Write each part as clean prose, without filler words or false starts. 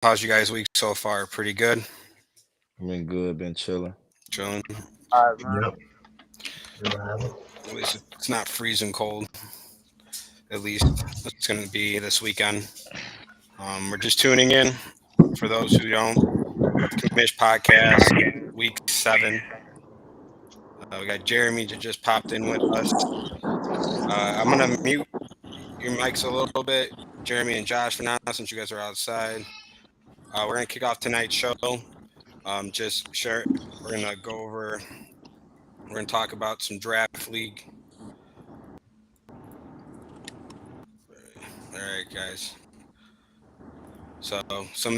How's you guys' week so far? Pretty good. Been good, been chilling. Chilling. Yep. At least it's not freezing cold. At least it's going to be this weekend. We're just tuning in. For those who don't, we're at the Comish Podcast, week 7. We got Jeremy that just popped in with us. I'm going to mute your mics a little bit, Jeremy and Josh, for now, since you guys are outside. We're going to kick off tonight's show. Just sure we're going to go over. We're going to talk about some draft league. All right, guys. So some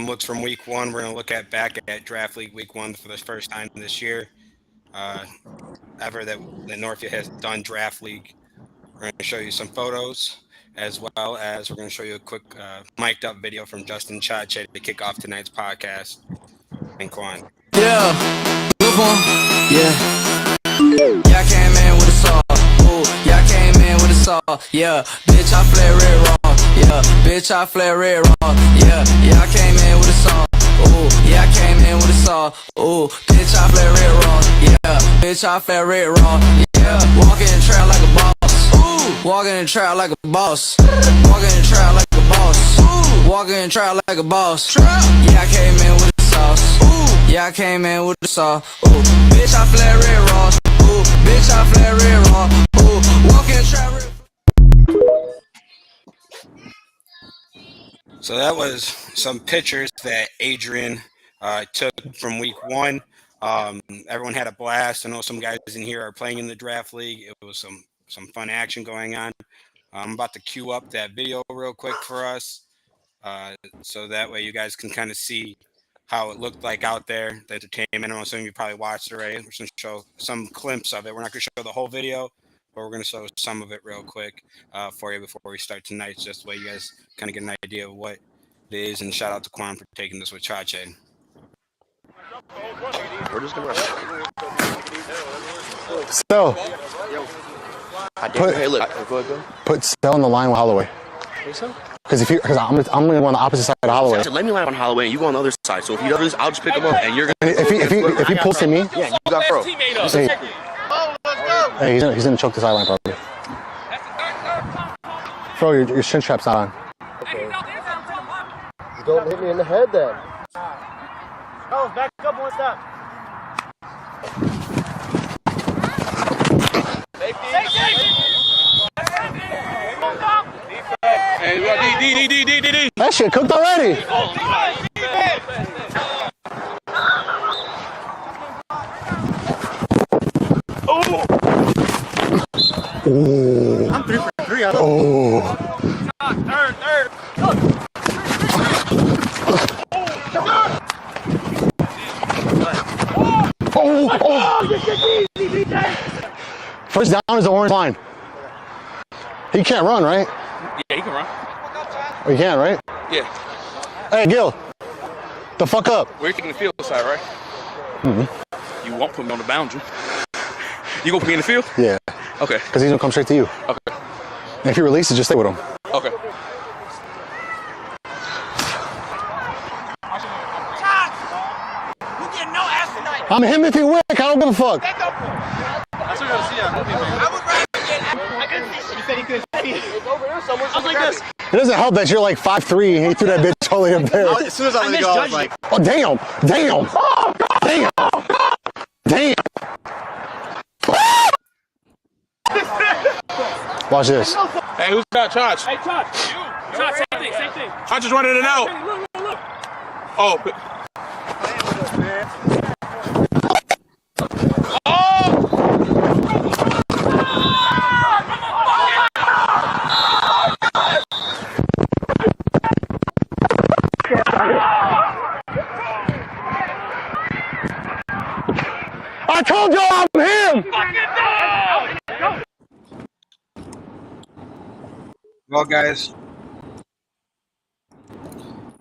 looks from week 1. We're going to look back at draft league week 1 for the first time this year. Ever that Northfield has done draft league. We're going to show you some photos, as well as we're going to show you a quick mic'd up video from Justin Chache to kick off tonight's podcast. And Quan. Yeah, good one. Yeah. Y'all came in with a saw. Ooh, y'all came in with a saw. Yeah, bitch, I flare red raw. Yeah, bitch, I flare red raw. Yeah, y'all came in with a saw. Ooh, yeah, I came in with a saw. Ooh, bitch, I flare red raw. Yeah, bitch, I flare red raw. Yeah, walking in the trap like a boss. Ooh, walking in the trap like a boss. Walking in the trap like a boss. Ooh, walking in the trap like a boss. Yeah, I came in with a sauce. Ooh, yeah, I came in with a sauce. Ooh, bitch, I flare red raw. Ooh, bitch, I flare red raw. Ooh, walking in the trap red. So that was some pictures that Adrian took from week 1. Everyone had a blast. I know some guys in here are playing in the draft league. It was some fun action going on. I'm about to queue up that video real quick for us, so that way you guys can kind of see how it looked like out there, the entertainment. I know some of you probably watched it already. We're going to show some glimpse of it. We're not going to show the whole video, but we're going to show some of it real quick for you before we start tonight, just the way you guys kind of get an idea of what it is. And shout out to Quan for taking this with Chache. We're just gonna So, hey, look. Go ahead. put Stell on the line with Holloway. Think so? Because I'm gonna go on the opposite side of Holloway. Let me line up on Holloway and you go on the other side. So if he does this, I'll just pick him up and you're gonna. If he pulls to me, Yeah, you got pro. hey, he's gonna choke the sideline probably. Bro, your shin strap's not on. Don't hit me in the head then. Oh, back up one step. That shit cooked already. Ooh. I'm 3 for 3. Oh. Third. First down is the orange line. He can't run, right? Yeah, he can run. Oh, he can, right? Yeah. Hey, Gil. The fuck up. We're taking the field side, right? Mm-hmm. You won't put me on the boundary. You gonna put me in the field? Yeah. Okay. Because he's gonna come straight to you. Okay. And if he releases, just stay with him. Okay. I'm him if he wick. I don't give a fuck. It doesn't help that you're like 5'3" and he threw that bitch all the way up there. As soon as I let go, I was like, Oh, damn. Watch this. Hey, who's got Charge? Hey, Charge. Charge, same thing. Charge is running it out. Oh. I told you I'm him! Well, guys,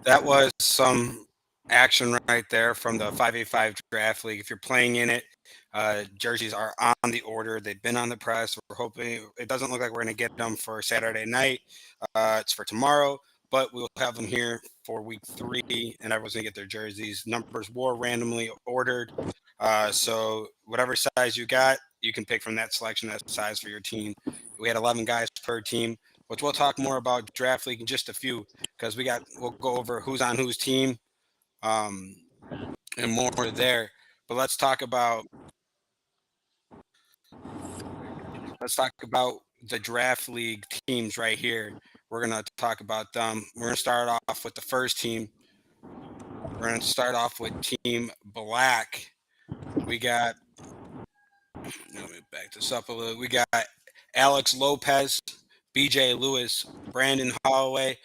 that was some action right there from the 5A5 draft league. If you're playing in it, jerseys are on the order. They've been on the press. We're hoping it doesn't look like we're going to get them for Saturday night. It's for tomorrow, but we'll have them here for week 3, and everyone's going to get their jerseys. Numbers were randomly ordered. So whatever size you got, you can pick from that selection, that size for your team. We had 11 guys per team, which we'll talk more about draft league in just a few, because we'll go over who's on whose team and more there. But let's talk about the draft league teams right here. We're going to talk about them. We're going to start off with the first team. We're going to start off with Team Black. We got, let me back this up a little. We got Alex Lopez, BJ Lewis, Brandon Holloway,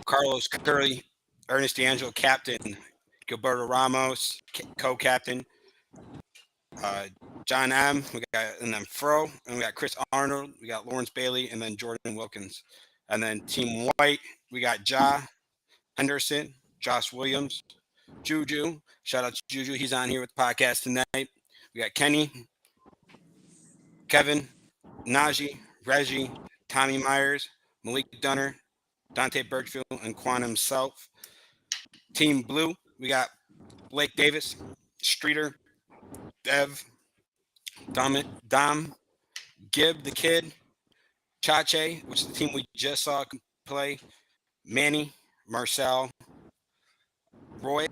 Carlos Curley, Ernest D'Angelo, captain, Gilberto Ramos, co-captain, John M. We got, and then Fro, and we got Chris Arnold, we got Lawrence Bailey, and then Jordan Wilkins. And then Team White, we got Ja Henderson, Josh Williams, Juju. Shout out to Juju. He's on here with the podcast tonight. We got Kenny, Kevin, Najee, Reggie, Tommy Myers, Malik Dunner, Dante Birchfield, and Quan himself. Team Blue, we got Blake Davis, Streeter, Dev, Dom, Gibb the Kid, Chache, which is the team we just saw play, Manny, Marcel, Roy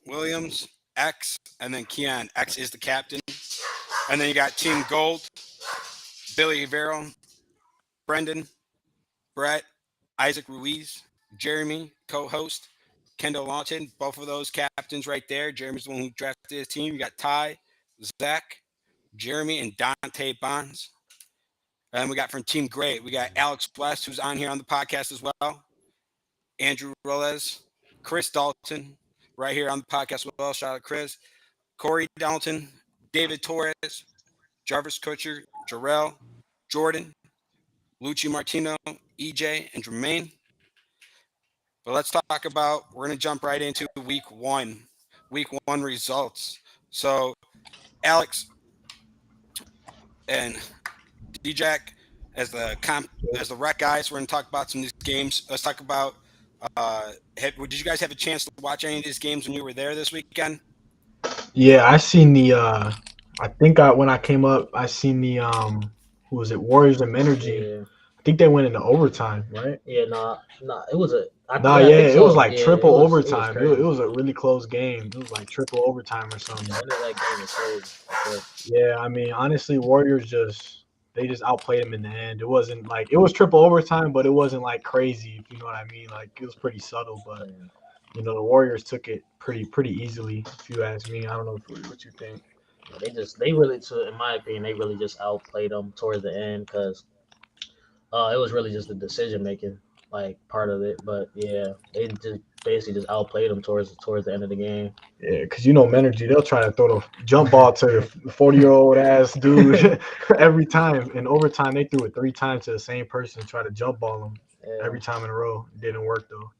Williams, X, and then Keon. X is the captain. And then you got Team Gold, Billy Vero, Brendan, Brett, Isaac Ruiz, Jeremy, co-host, Kendall Lawton, both of those captains right there. Jeremy's the one who drafted his team. You got Ty, Zach, Jeremy, and Dante Bonds. And we got from Team Gray, we got Alex West, who's on here on the podcast as well, Andrew Roles, Chris Dalton, right here on the podcast as well. Shout out Chris, Corey Dalton, David Torres, Jarvis Kutcher, Jarrell, Jordan, Lucci Martino, EJ, and Jermaine. But let's talk about, we're going to jump right into week 1 results. So Alex and D-Jack, as the rec guys, we're going to talk about some of these games. Let's talk about, did you guys have a chance to watch any of these games when you were there this weekend? Yeah, I seen the when I came up, I seen the who was it, Warriors and Energy. Yeah. I think they went into overtime, right? Yeah, it was a. It was like triple overtime. It It was a really close game. It was like triple overtime or something. I know that game was crazy. Yeah, I mean, honestly, Warriors just outplayed them in the end. It wasn't like, it was triple overtime, but it wasn't like crazy, if you know what I mean. Like, it was pretty subtle, but you know, the Warriors took it pretty easily, if you ask me. I don't know what you think. They really, in my opinion, they really just outplayed them towards the end, because it was really just the decision making, like, part of it. But yeah, they just basically just outplayed them towards the end of the game. Yeah, because you know, Menergy, they'll try to throw the jump ball to the 40-year-old ass dude every time. In overtime, they threw it 3 times to the same person to try to jump ball him every time in a row. It didn't work though.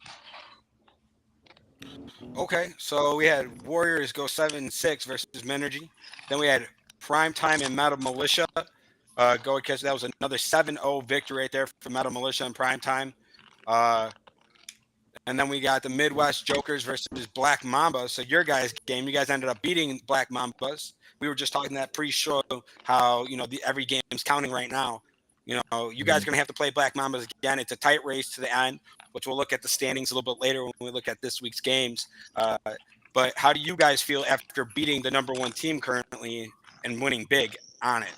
Okay, so we had Warriors go 7-6 versus Menergy. Then we had Primetime and Metal Militia go against. That was another 7-0 victory right there for Metal Militia and Primetime. And then we got the Midwest Jokers versus Black Mamba. So your guys' game, you guys ended up beating Black Mambas. We were just talking that pre-show how, you know, every game's counting right now. You know, you guys are going to have to play Black Mambas again. It's a tight race to the end, which we'll look at the standings a little bit later when we look at this week's games. But how do you guys feel after beating the number 1 team currently and winning big on it?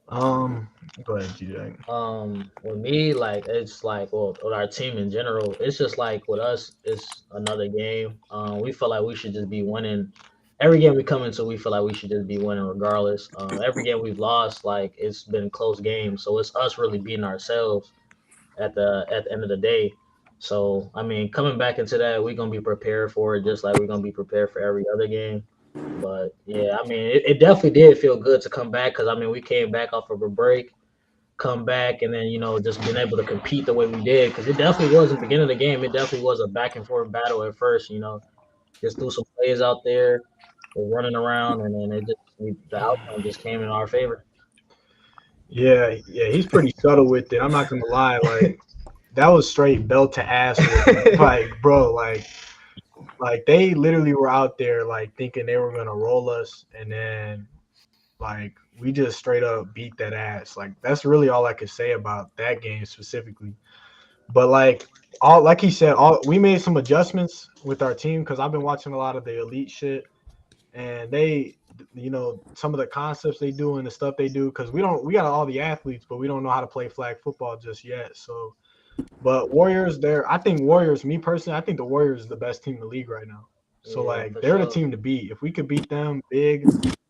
Go ahead, GJ. With me, like, it's like, well, with our team in general, it's just like with us, it's another game. We feel like we should just be winning. Every game we come into, we feel like we should just be winning regardless. Every game we've lost, like, it's been close games. So it's us really beating ourselves at the end of the day. So, I mean, coming back into that, we're going to be prepared for it, just like we're going to be prepared for every other game. But, yeah, I mean, it definitely did feel good to come back, because, I mean, we came back off of a break, come back, and then, you know, just being able to compete the way we did, because it definitely was, at the beginning of the game, it definitely was a back-and-forth battle at first, you know. Just threw some plays out there, we're running around, and then the outcome just came in our favor. Yeah, he's pretty subtle with it. I'm not going to lie. Like, that was straight belt to ass. Like, bro, like they literally were out there like thinking they were gonna roll us, and then like we just straight up beat that ass. Like that's really all I could say about that game specifically. But like he said, we made some adjustments with our team because I've been watching a lot of the elite shit, and they, some of the concepts they do and the stuff they do, because we got all the athletes, but we don't know how to play flag football just yet. So, but Warriors, me personally, I think the Warriors is the best team in the league right now. So they're the team to beat. If we could beat them big,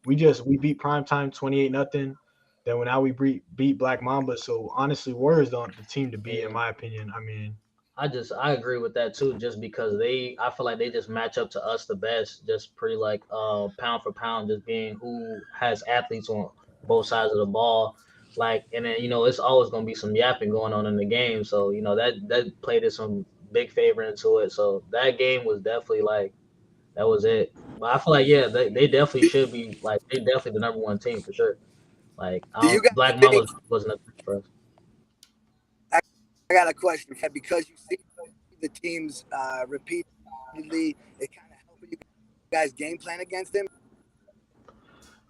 we beat Primetime 28-0. Then now we beat Black Mamba. So honestly, Warriors the team to beat, in my opinion. I mean, I agree with that too, just because I feel like they just match up to us the best, just pretty like pound for pound, just being who has athletes on both sides of the ball. Like, and then it's always gonna be some yapping going on in the game. So that played some big favor into it. So that game was definitely that was it. But I feel like they definitely should be they definitely the number one team for sure. Like Black Mamba wasn't a thing for us. I got a question because you see the teams repeatedly. It kind of helping you guys game plan against them.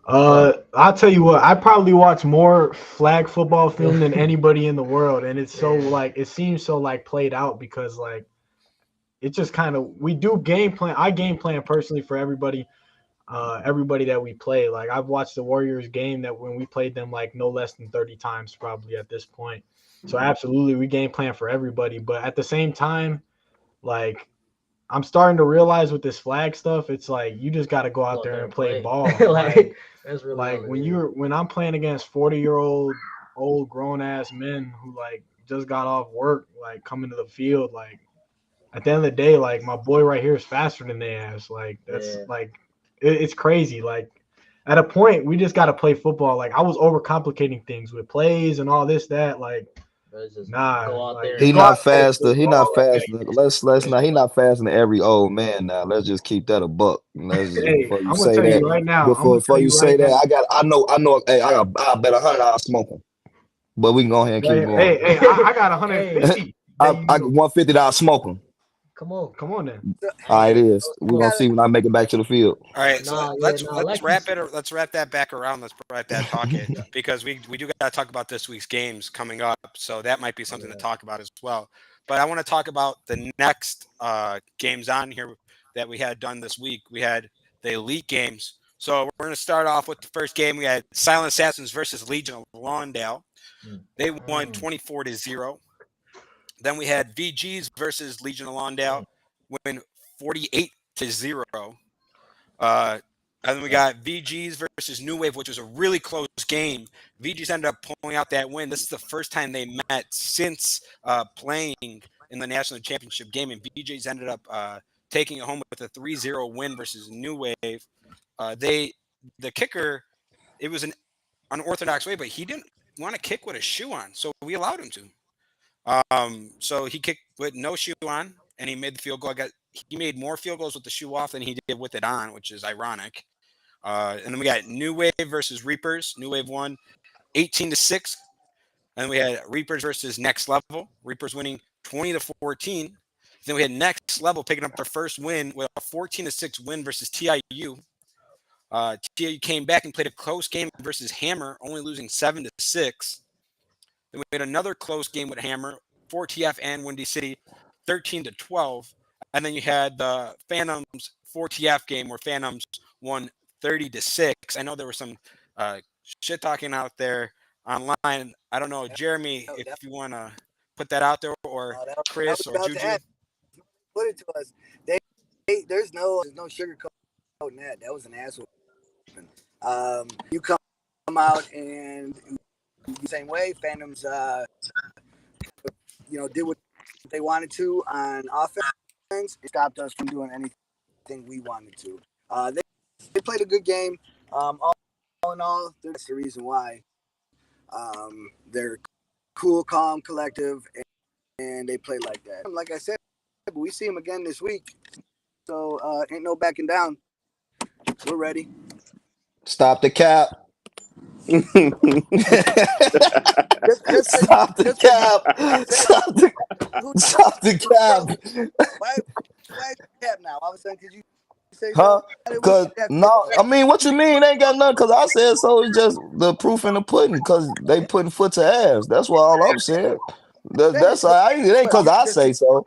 I'll tell you what, I probably watch more flag football film than anybody in the world, and it's so it seems so played out because it's just kind of we do game plan. I game plan personally for everybody that we play. Like I've watched the Warriors game that when we played them no less than 30 times probably at this point. So absolutely we game plan for everybody, but at the same time, I'm starting to realize with this flag stuff, it's you just got to go out there and play ball. That's really when I'm playing against 40-year-old old grown ass men who just got off work, coming to the field, at the end of the day, my boy right here is faster than they ass. It's crazy. At a point, we just got to play football. I was overcomplicating things with plays and all this, that. He not faster. He not faster. Let's not. He not faster than every old man. Now let's just keep that a buck. Before you say that, right now. Before you say that, I know. Hey, I bet $100 I'll smoke him. But we can go ahead and keep going. Hey, I got 150. I $150 I'll smoke him. Come on then. All right, it is. We're gonna see when I make it back to the field. All right, so let's wrap it. Let's wrap that back around. Let's wrap that talking because we do got to talk about this week's games coming up. So that might be something to talk about as well. But I want to talk about the next games on here that we had done this week. We had the elite games. So we're going to start off with the first game. We had Silent Assassins versus Legion of Lawndale. They won 24-0. Then we had VGs versus Legion of Lawndale, win 48-0. And then we got VGs versus New Wave, which was a really close game. VGs ended up pulling out that win. This is the first time they met since playing in the national championship game, and VGs ended up taking it home with a 3-0 win versus New Wave. The kicker, it was an unorthodox way, but he didn't want to kick with a shoe on, so we allowed him to. So he kicked with no shoe on, and he made the field goal. He made more field goals with the shoe off than he did with it on, which is ironic. And then we got New Wave versus Reapers. New Wave won 18-6. And then we had Reapers versus Next Level. Reapers winning 20-14. Then we had Next Level picking up their first win with a 14-6 win versus TIU. TIU came back and played a close game versus Hammer, only losing 7-6. Then we had another close game with Hammer, 4TF and Windy City, 13-12. And then you had the Phantoms 4TF game where Phantoms won 30-6. I know there was some shit talking out there online. I don't know, Jeremy, if you want to put that out there, or Chris or Juju. Put it to us. There's no sugarcoating that. That was an asshole. You come out and the same way. Phantoms, did what they wanted to on offense. It stopped us from doing anything we wanted to. They played a good game. All in all, that's the reason why they're cool, calm, collective, and they play like that. Like I said, we see them again this week, so ain't no backing down. We're ready. Stop the cap. Stop the cap. Stop the cap. Why cap now? All of a sudden, could you say Huh? so? Cause no, I mean, what you mean? They ain't got nothing. Cause I said so. It's just the proof in the pudding. Cause they putting foot to ass. That's what all I'm saying. That's all. It ain't cause I say so.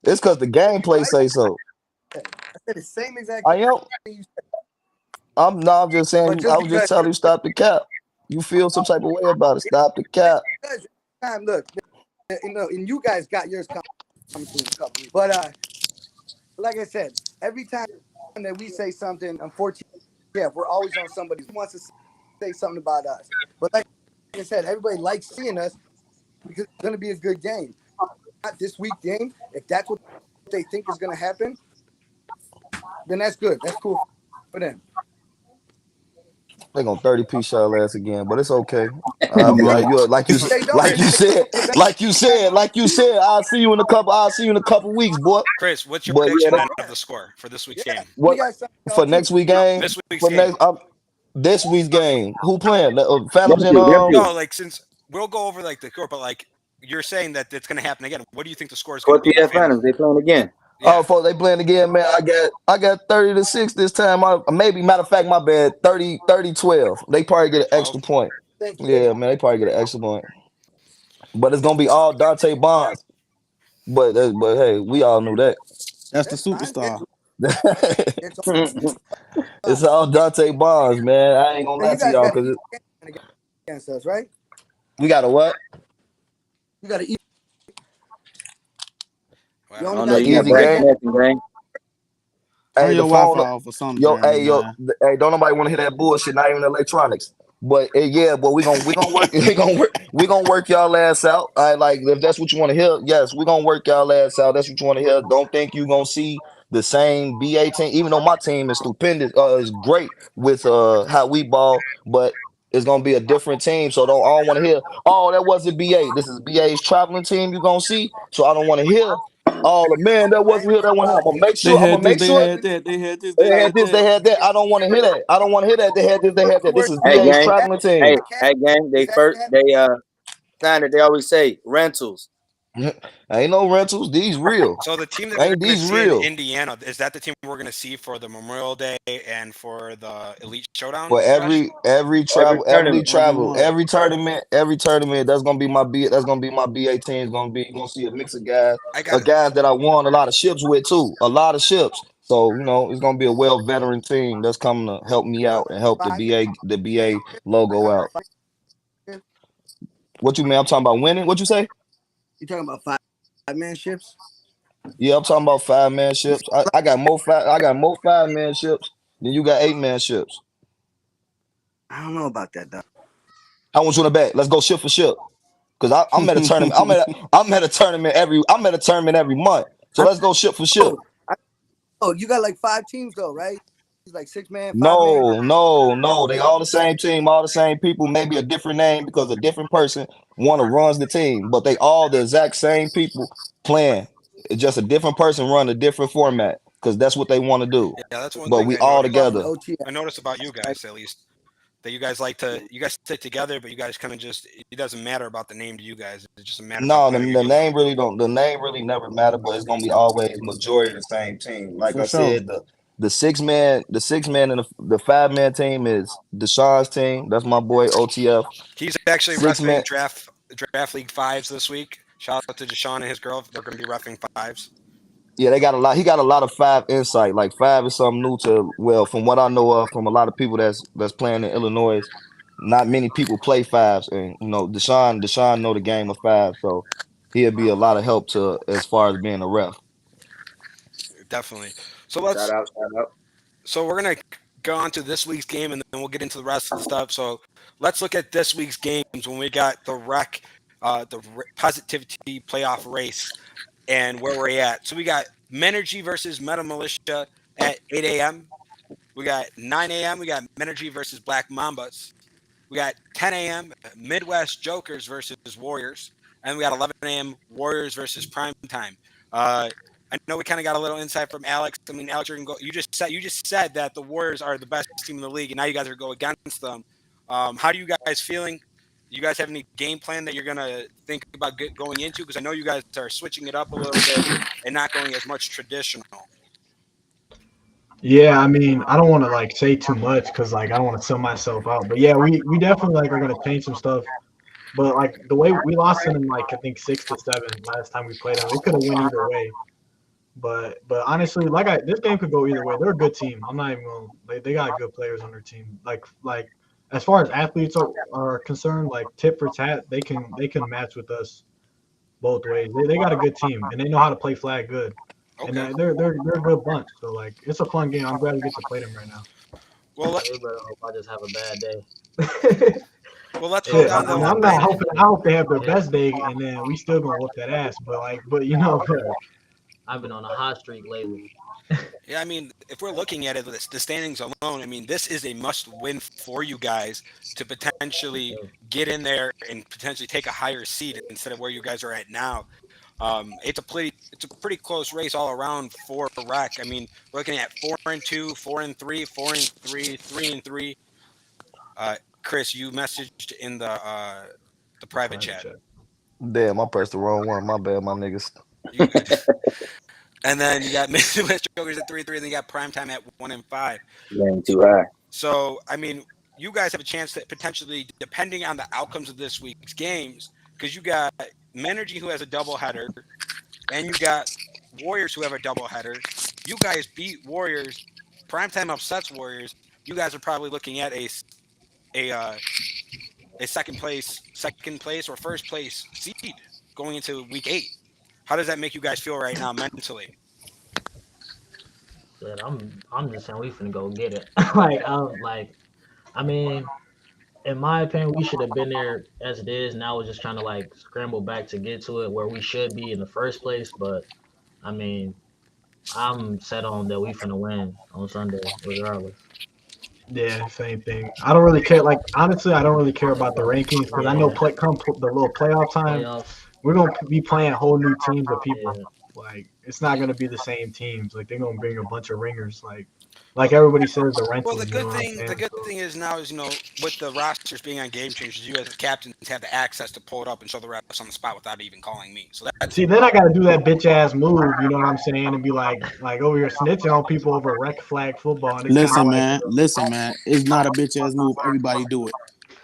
It's cause the gameplay say so. I said the same exact I am. thing you said. I'm just saying. I was just telling you stop the cap. You feel some type of way about it. Stop the cap. Time, look, and you guys got yours coming to in a couple weeks. But like I said, every time that we say something, unfortunately, we're always on somebody who wants to say something about us. But like I said, everybody likes seeing us because it's going to be a good game. Not this week game. If that's what they think is going to happen, then that's good. That's cool for them. They gonna 30-piece y'all ass again, but it's okay. Like you said. I'll see you in a couple weeks, boy. Chris, what's your prediction of the score for this week's game? What for next week game? This week's game. This week's game. Who playing? Phantoms and No, like since we'll go over like the score, but like you're saying that it's going to happen again. What do you think the score is going to be? Phantoms, they playing again. Yeah. Oh, they playing again, man. I got 30-6 this time. Maybe matter of fact, my bad. 30-12. They probably get an extra point. Yeah, man, they probably get an extra point. But it's gonna be all Dante Bonds. But hey, we all knew that. That's the superstar. It's all Dante Bonds, man. I ain't gonna lie to y'all because against us, right? We got a what? You got to eat. I don't know. You got game. Hey, your Wi-Fi off or something. Hey, don't nobody want to hear that bullshit. Not even electronics. But but we gonna work y'all ass out. All right, like if that's what you want to hear, yes, we gonna work y'all ass out. That's what you want to hear. Don't think you gonna see the same BA team, even though my team is stupendous, is great with how we ball, but it's gonna be a different team. So I don't want to hear, oh, that wasn't BA. This is BA's traveling team you gonna see. So I don't want to hear, oh man, that wasn't here, that one. I'm gonna make sure. They had this, they had that. I don't want to hear that. I don't want to hear that. They had this, they had that. This is BA's traveling team. Hey, gang, they signed it. They always say rentals. Ain't no rentals. These real. So the team that we're going to see in Indiana, is that the team we're going to see for the Memorial Day and for the Elite Showdown? For every tournament, that's gonna be my BA. That's gonna be my BA team. You're gonna see a mix of guys, guys that I won a lot of ships with too. A lot of ships. So it's gonna be a well veteran team that's coming to help me out and help the BA logo out. What you mean? I'm talking about winning. What you say? You talking about five-man ships? Yeah, I'm talking about 5-man ships. I got more 5-man ships than you got 8-man ships. I don't know about that though. I want you in the back. Let's go ship for ship. Cause I'm at a tournament. I'm at a tournament every month. So let's go ship for ship. Oh, you got like 5 teams though, right? It's like 6-man. No. They all the same team, all the same people. Maybe a different name because a different person runs the team, but they all the exact same people playing. It's just a different person run a different format because that's what they want to do. Yeah, that's one. But we all together. I noticed about you guys at least that you guys stick together, but you guys kind of it doesn't matter about the name to you guys. It's just a matter. No, the name really don't. The name really never matter, but it's gonna be always majority of the same team. Like I said, the 6-man and the 5-man team is Deshaun's team. That's my boy OTF. He's actually wrestling draft league 5s this week. Shout out to Deshaun and his girl. They're going to be roughing 5s. Yeah, they got a lot. He got a lot of 5 insight. Like 5 is something new to. Well, from what I know of, from a lot of people that's playing in Illinois, not many people play 5s, and Deshaun know the game of 5, so he'll be a lot of help to as far as being a ref. Definitely. So shout out. So we're gonna go on to this week's game, and then we'll get into the rest of the stuff. So let's look at this week's games when we got the positivity playoff race and where we're at. So we got Menergy versus Meta Militia at 8 a.m. We got 9 a.m. We got Menergy versus Black Mambas. We got 10 a.m. Midwest Jokers versus Warriors, and we got 11 a.m. Warriors versus Prime Time. I know we kind of got a little insight from Alex. I mean, Alex, you just said that the Warriors are the best team in the league, and now you guys are going against them. How are you guys feeling? you guys have any game plan that you're gonna think about going into? Because I know you guys are switching it up a little bit and not going as much traditional. Yeah, I mean, I don't want to like say too much because like I don't want to sell myself out. But yeah, we definitely like are gonna change some stuff. But like the way we lost them in like I think 6-7 last time we played them, it could have went either way. But honestly, this game could go either way. They're a good team. I'm not even gonna, they got good players on their team. Like as far as athletes are concerned, like tit for tat, they can match with us both ways. They got a good team and they know how to play flag good. Okay. And they're a good bunch. So like it's a fun game. I'm glad we get to play them right now. Well, I hope I just have a bad day. Well, let's go down the I'm line. not hoping. I hope they have their best day, and then we still gonna whoop that ass. But you know, I've been on a hot streak lately. Yeah, I mean, if we're looking at it, the standings alone, I mean, this is a must-win for you guys to potentially get in there and potentially take a higher seed instead of where you guys are at now. It's a pretty close race all around for Rec. I mean, we're looking at 4-2, 4-3, 4-3, 3-3. Chris, you messaged in the private chat. Damn, I pressed the wrong one. My bad, my niggas. And then you got Midwest Jokers at 3-3, and then you got Primetime at 1-5. Ain't too high. So, I mean, you guys have a chance to potentially, depending on the outcomes of this week's games, because you got Menergy who has a doubleheader, and you got Warriors who have a doubleheader. You guys beat Warriors. Primetime upsets Warriors. You guys are probably looking at a second place or first place seed going into week 8. How does that make you guys feel right now mentally? But I'm just saying we finna go get it. I mean, in my opinion, we should have been there as it is. Now we're just trying to like scramble back to get to it where we should be in the first place. But I mean, I'm set on that we finna win on Sunday regardless. yeah, same thing. I don't really care. Like honestly, I don't really care about the rankings because I know the little playoff time, Playoffs. we're gonna be playing whole new teams of people. Yeah. Like it's not gonna be the same teams. Like they're gonna bring a bunch of ringers. Like everybody says, the rental. Well, the good thing is now is with the rosters being on Game Changers, you as captains have the access to pull it up and show the refs on the spot without even calling me. So See, then I gotta do that bitch ass move. You know what I'm saying? And be like over here snitching on people over rec flag football. And Listen, man. It's not a bitch ass move. Everybody do it.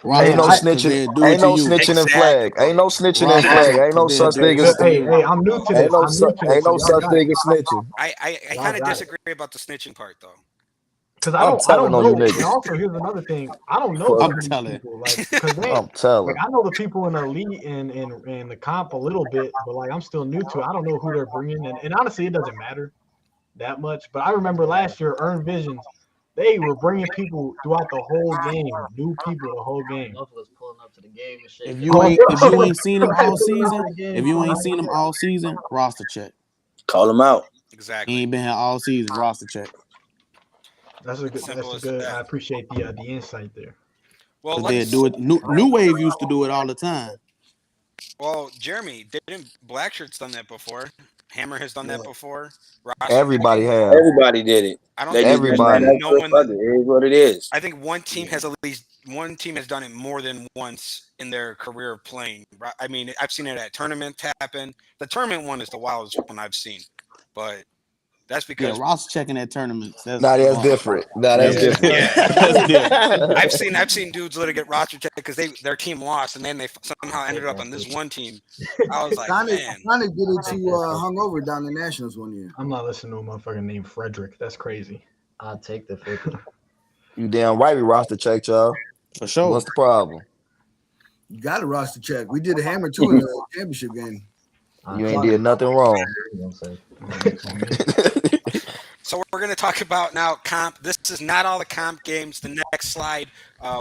Ain't no snitching. Ain't no snitching in flag. Ain't no snitching in flag. Ain't no such thing as. Hey, I'm new to this. Ain't no such thing as snitching. I kind of disagree about the snitching part though. Because I don't know. And also, here's another thing. I don't know. I'm telling. People, like, I'm telling. Like, I know the people in the elite and the comp a little bit, but like I'm still new to it. I don't know who they're bringing, and honestly, it doesn't matter that much. But I remember last year, Earned Visions, they were bringing people throughout the whole game, new people the whole game. Pulling up to the game and shit. If you ain't seen them all season, roster check. Call them out. Exactly. He ain't been here all season. Roster check. That's a good. I appreciate the insight there. Well, they do it. New Wave used to do it all the time. Well, Jeremy, didn't Blackshirt's done that before? Hammer has done that before. Everybody has. Everybody did it. I don't think think everybody. No one, it is what it is. I think one team has done it more than once in their career of playing. I mean, I've seen it at tournaments happen. The tournament one is the wildest one I've seen, but that's because Ross checking at tournaments. That's different. That's different. I've seen dudes literally get roster checked because their team lost and then they somehow ended up on this one team. I was like, man, trying to get it to hungover down the Nationals one year. I'm not listening to a motherfucker named Frederick. That's crazy. I'll take the 50. You damn right we roster checked, y'all. For sure. What's the problem? You got a roster check. We did a hammer too in the championship game. You ain't did nothing wrong. So we're going to talk about now comp. This is not all the comp games. The next slide,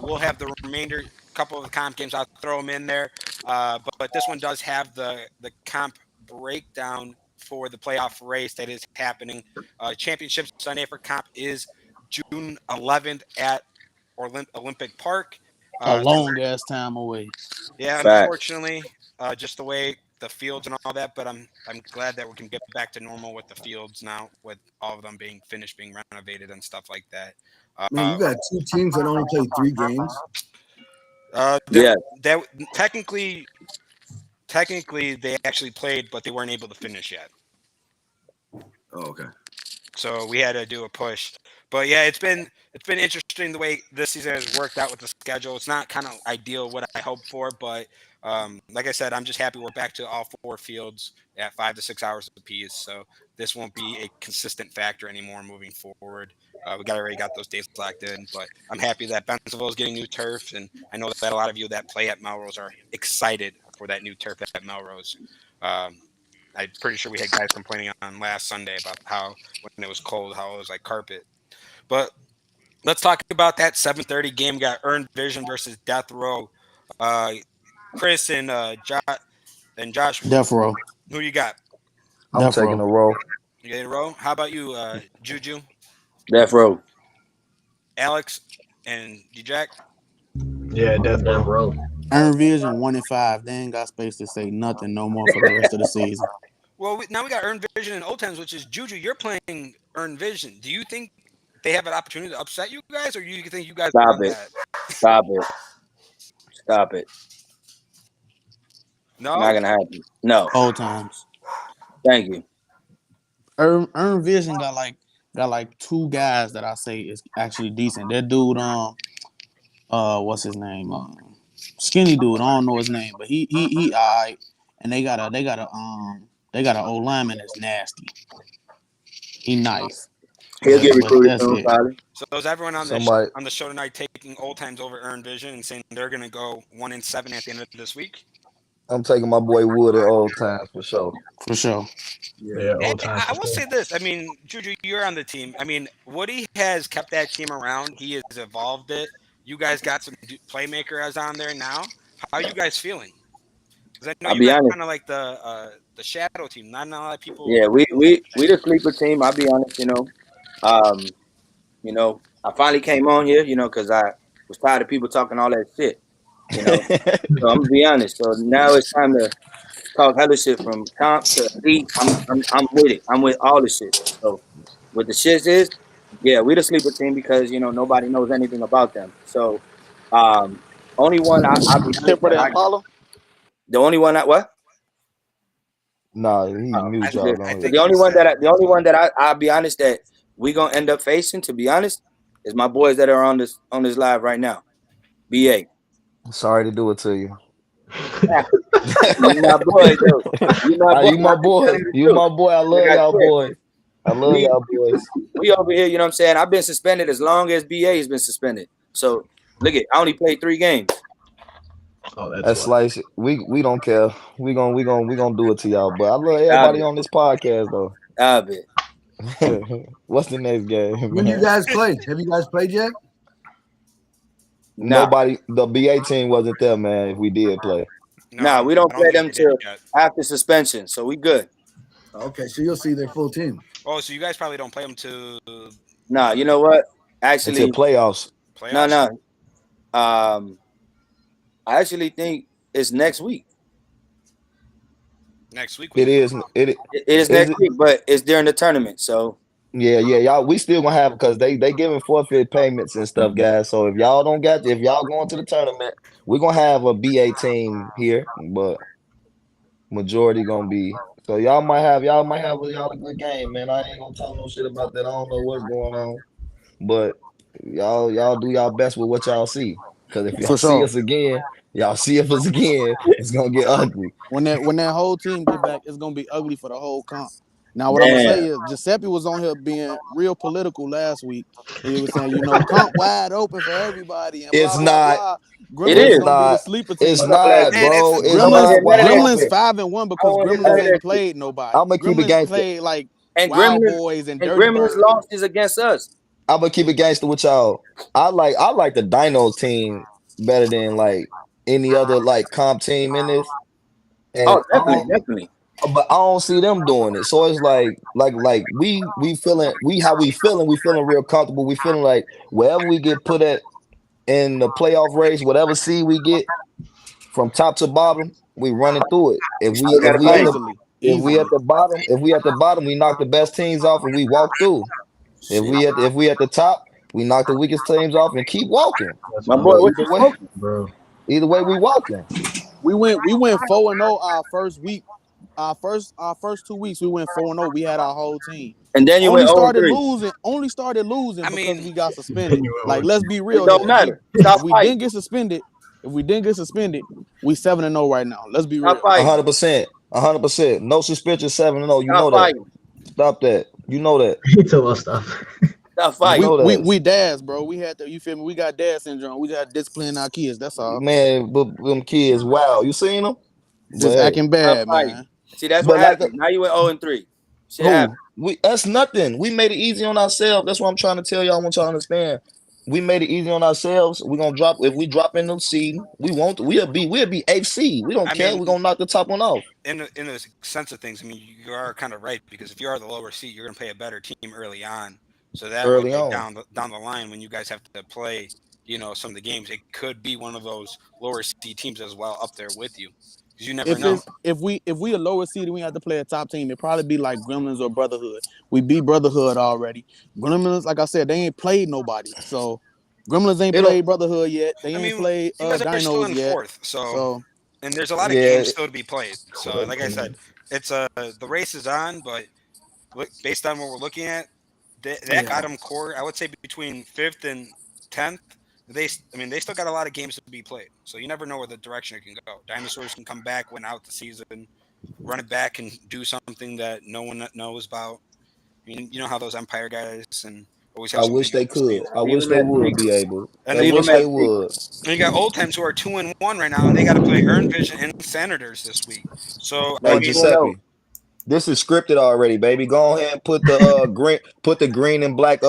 we'll have the remainder, couple of the comp games. I'll throw them in there. But this one does have the comp breakdown for the playoff race that is happening. Championship Sunday for comp is June 11th at Olympic Park. A long ass time away. Yeah, unfortunately, just the way the fields and all that, but I'm glad that we can get back to normal with the fields now, with all of them being finished, being renovated and stuff like that. Man, you got two teams that only play 3 games. Yeah. That technically they actually played, but they weren't able to finish yet. Oh, okay. So we had to do a push. But yeah, it's been interesting the way this season has worked out with the schedule. It's not kind of ideal what I hoped for, but like I said, I'm just happy we're back to all 4 fields at 5 to 6 hours apiece. So this won't be a consistent factor anymore moving forward. We already got those days locked in, but I'm happy that Bentonville is getting new turf, and I know that a lot of you that play at Melrose are excited for that new turf at Melrose. I'm pretty sure we had guys complaining on last Sunday about how when it was cold, how it was like carpet. But let's talk about that 7:30 game. Got Earned Vision versus Death Row. Chris and Josh. Death Row. Who you got? I'm taking a row. You get a row. How about you, Juju? Death Row. Alex and D-Jack? Yeah, Death Row. Earned Vision 1-5. They ain't got space to say nothing no more for the rest of the season. Well, now we got Earned Vision and Old Times, which is Juju. You're playing Earned Vision. Do you think they have an opportunity to upset you guys, or do you think you guys Stop it? Stop it. No, not gonna happen. No. Old Times. Thank you. Earned Vision got like 2 guys that I say is actually decent. That dude, what's his name? Skinny dude. I don't know his name, but he alright. And they got an old lineman that's nasty. He nice. He'll get recruited soon, probably. So is everyone on the show tonight taking Old Times over Earned Vision and saying they're gonna go 1-7 at the end of this week? I'm taking my boy Wood at Old Times for sure. For sure. Yeah, Old Times. I will say this. I mean, Juju, you're on the team. I mean, Woody has kept that team around. He has evolved it. You guys got some playmakers on there now. How are you guys feeling? Because I know I'll you be guys honest. kind of like the shadow team. Not a lot of people. Yeah, we the sleeper team. I'll be honest. I finally came on here. Because I was tired of people talking all that shit. So I'm gonna be honest. So now it's time to talk hella shit from comp to elite. I'm with it. I'm with all the shit. So what the shit is, yeah, we the sleeper team because nobody knows anything about them. So only one I'll be honest, the only one what? No, he muted y'all. The only one that I'll be honest that we gonna end up facing, to be honest, is my boys that are on this live right now. BA. Sorry to do it to you. You my boy, though. You my boy. You my boy. I love y'all boys. I love y'all boys. We over here, you know what I'm saying? I've been suspended as long as BA has been suspended. So look I only played 3 games. Oh, that's like we don't care. We gonna do it to y'all. But I love everybody on this podcast though. I bet. What's the next game? When you guys play? Have you guys played yet? Nobody. The BA team wasn't there, man. If we did play, No, we don't play them till after suspension, so we good. Okay, so you'll see their full team. Oh, so you guys probably don't play them to. No, you know what? Actually, until playoffs. No. I actually think it's next week. Next week. It is. It is next week, but it's during the tournament, so. Yeah, y'all. We still gonna have because they giving forfeit payments and stuff, guys. So if y'all going to the tournament, we're gonna have a BA team here, but majority gonna be. So y'all might have a good game, man. I ain't gonna talk no shit about that. I don't know what's going on, but y'all do y'all best with what y'all see. Because if y'all see us again, it's gonna get ugly. When that whole team get back, it's gonna be ugly for the whole comp. Now, what I'm gonna say is Giuseppe was on here being real political last week. He was saying, comp wide open for everybody. And it's blah, not. Blah, blah. It is not. It's not, bro. Gremlins 5-1 because Gremlins ain't played nobody. I'm gonna keep it gangster. Played like and Wild Gremlins, Boys and Gremlins lost is against us. I'm gonna keep it gangster with y'all. I like the Dino team better than like any other like comp team in this. And definitely. But I don't see them doing it. So it's like we feeling real comfortable. We feeling like wherever we get put at in the playoff race, whatever seed we get from top to bottom, we running through it. If we at the bottom, we knock the best teams off and we walk through. If we at the top, we knock the weakest teams off and keep walking. My boy, what you smoking, bro? Either way, we walking. We went 4-0 our first week. Our first 2 weeks we went 4-0. We had our whole team. And then you Only went started 0-3. losing. Only started losing I because mean, we got suspended. You went Like, let's be It real. don't Here. matter. If Stop we fighting. didn't get suspended, we 7-0 right now. Let's be Stop real. fighting. 100%. No suspension, 7-0. You Stop know that. fighting. Stop that. You know that. He told us stuff. Stop You fighting. know that. We dads, bro. We had to. You feel me? We got dad syndrome. We just had to discipline our kids. That's all. Man, but them kids, wow. You seen them? Just But, acting Stop bad, fighting. man. See, that's but what like, happened. Now you went 0-3. Shit happened. that's nothing. We made it easy on ourselves. That's what I'm trying to tell y'all. I want y'all to understand. We made it easy on ourselves. We're gonna drop if we drop in the seed, we'll be AC. We don't I care. mean, We're gonna knock the top one off. in the sense of things, I mean, you are kind of right because if you are the lower seed, you're going to play a better team early on. So that way, Early like, on. down the line, when you guys have to play, some of the games, it could be one of those lower seed teams as well up there with you because you never know. If we a lower seed and we have to play a top team, it'd probably be like Gremlins or Brotherhood. We beat Brotherhood already. Gremlins, like I said, they ain't played nobody. So Gremlins ain't played Brotherhood yet. They ain't played you guys are still Dinos in yet. fourth, so and there's a lot of Yeah. games still to be played. So, like I said, it's the race is on, but based on what we're looking at, that bottom core, I would say between 5th and 10th, they still got a lot of games to be played. So you never know where the direction it can go. Dinosaurs can come back, win out the season, run it back, and do something that no one knows about. I mean, you know how those Empire guys and always have I something wish they up their sleeve. could. I wish they would be able. And I then wish they would. And you got Old Times who are 2-1 right now, and they got to play Earn Vision and Senators this week. So Hey, Giuseppe, this is scripted already, baby. Go ahead and put the green and black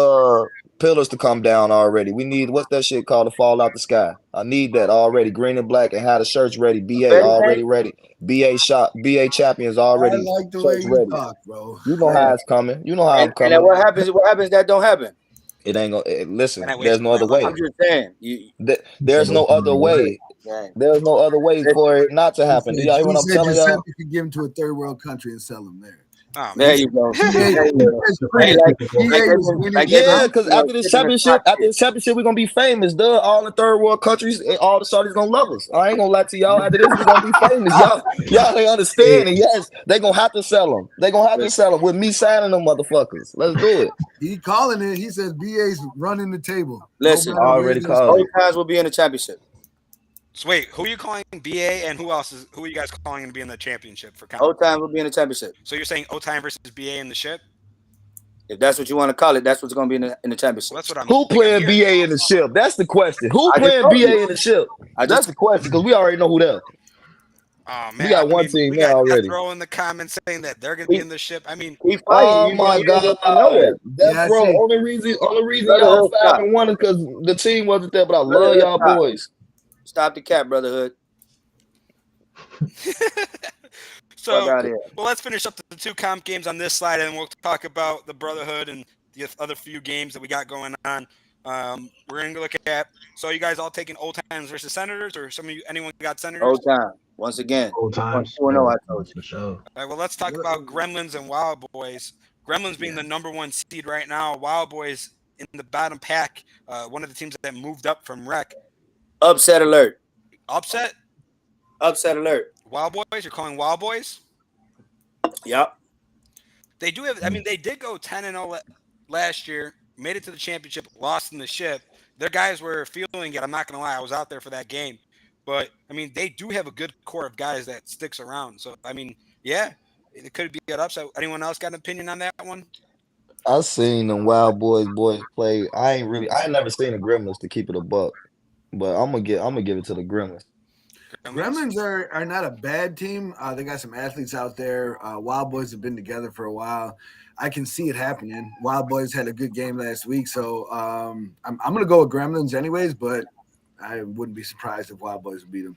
pillars to come down already. We need what's that shit called to fall out the sky. I need that already. Green and black and have the shirts ready. BA already ready. BA champions already. I like the way you talk, bro. You know how it's coming. You know how I'm coming. And what happens that don't happen? It ain't gonna listen. There's no other way. I'm just saying. There's no other way. There's no other way for it not to happen. Do y'all hear what I'm telling y'all? You could give them to a third world country and sell them there. There you go. Yeah, because after this championship, we're gonna be famous. Duh, all the third world countries, all the shorties gonna love us. I ain't gonna lie to y'all. After this, we're gonna be famous. Y'all ain't understand. And yes, they gonna have to sell them. They gonna have to sell them with me signing them motherfuckers. Let's do it. He calling it. He says BA's running the table. Listen, already called. Old Times will be in the championship. So wait, who are you calling BA, and who are you guys calling to be in the championship for? Old Times will be in the championship. So you're saying Old Time versus BA in the ship? If that's what you want to call it, that's what's going to be in the championship. Well, that's what Who playing BA in the ship? That's the question. Who playing BA in the ship? That's the question because we already know who that. Oh man, we got one team we now got already. Death Row in the comments saying that they're going to be in the ship. I mean, oh my God, Death Row. Only reason y'all 5-1 is because the team wasn't there. But I love y'all boys. Stop the cap, Brotherhood. So, well, let's finish up the 2 comp games on this slide, and we'll talk about the Brotherhood and the other few games that we got going on. We're going to look at. So, you guys all taking Old Times versus Senators, or anyone got Senators? Old Time. Once again. Old Times. 4-0, I told you. For sure. All right, well, let's talk about Gremlins and Wild Boys. Gremlins being the number 1 seed right now. Wild Boys in the bottom pack. One of the teams that moved up from Rec. Upset alert. Upset? Upset alert. Wild Boys? You're calling Wild Boys? Yep. They do have. I mean, they did go 10-0 last year. Made it to the championship. Lost in the ship. Their guys were feeling it. I'm not gonna lie. I was out there for that game, but I mean, they do have a good core of guys that sticks around. So I mean, yeah, it could be an upset. Anyone else got an opinion on that one? I seen them Wild Boys play. I ain't never seen the Gremlins to keep it a buck, but I'm gonna give it to the Gremlins. Gremlins are not a bad team. They got some athletes out there. Wild Boys have been together for a while. I can see it happening. Wild Boys had a good game last week, so I'm going to go with Gremlins anyways, but I wouldn't be surprised if Wild Boys beat them.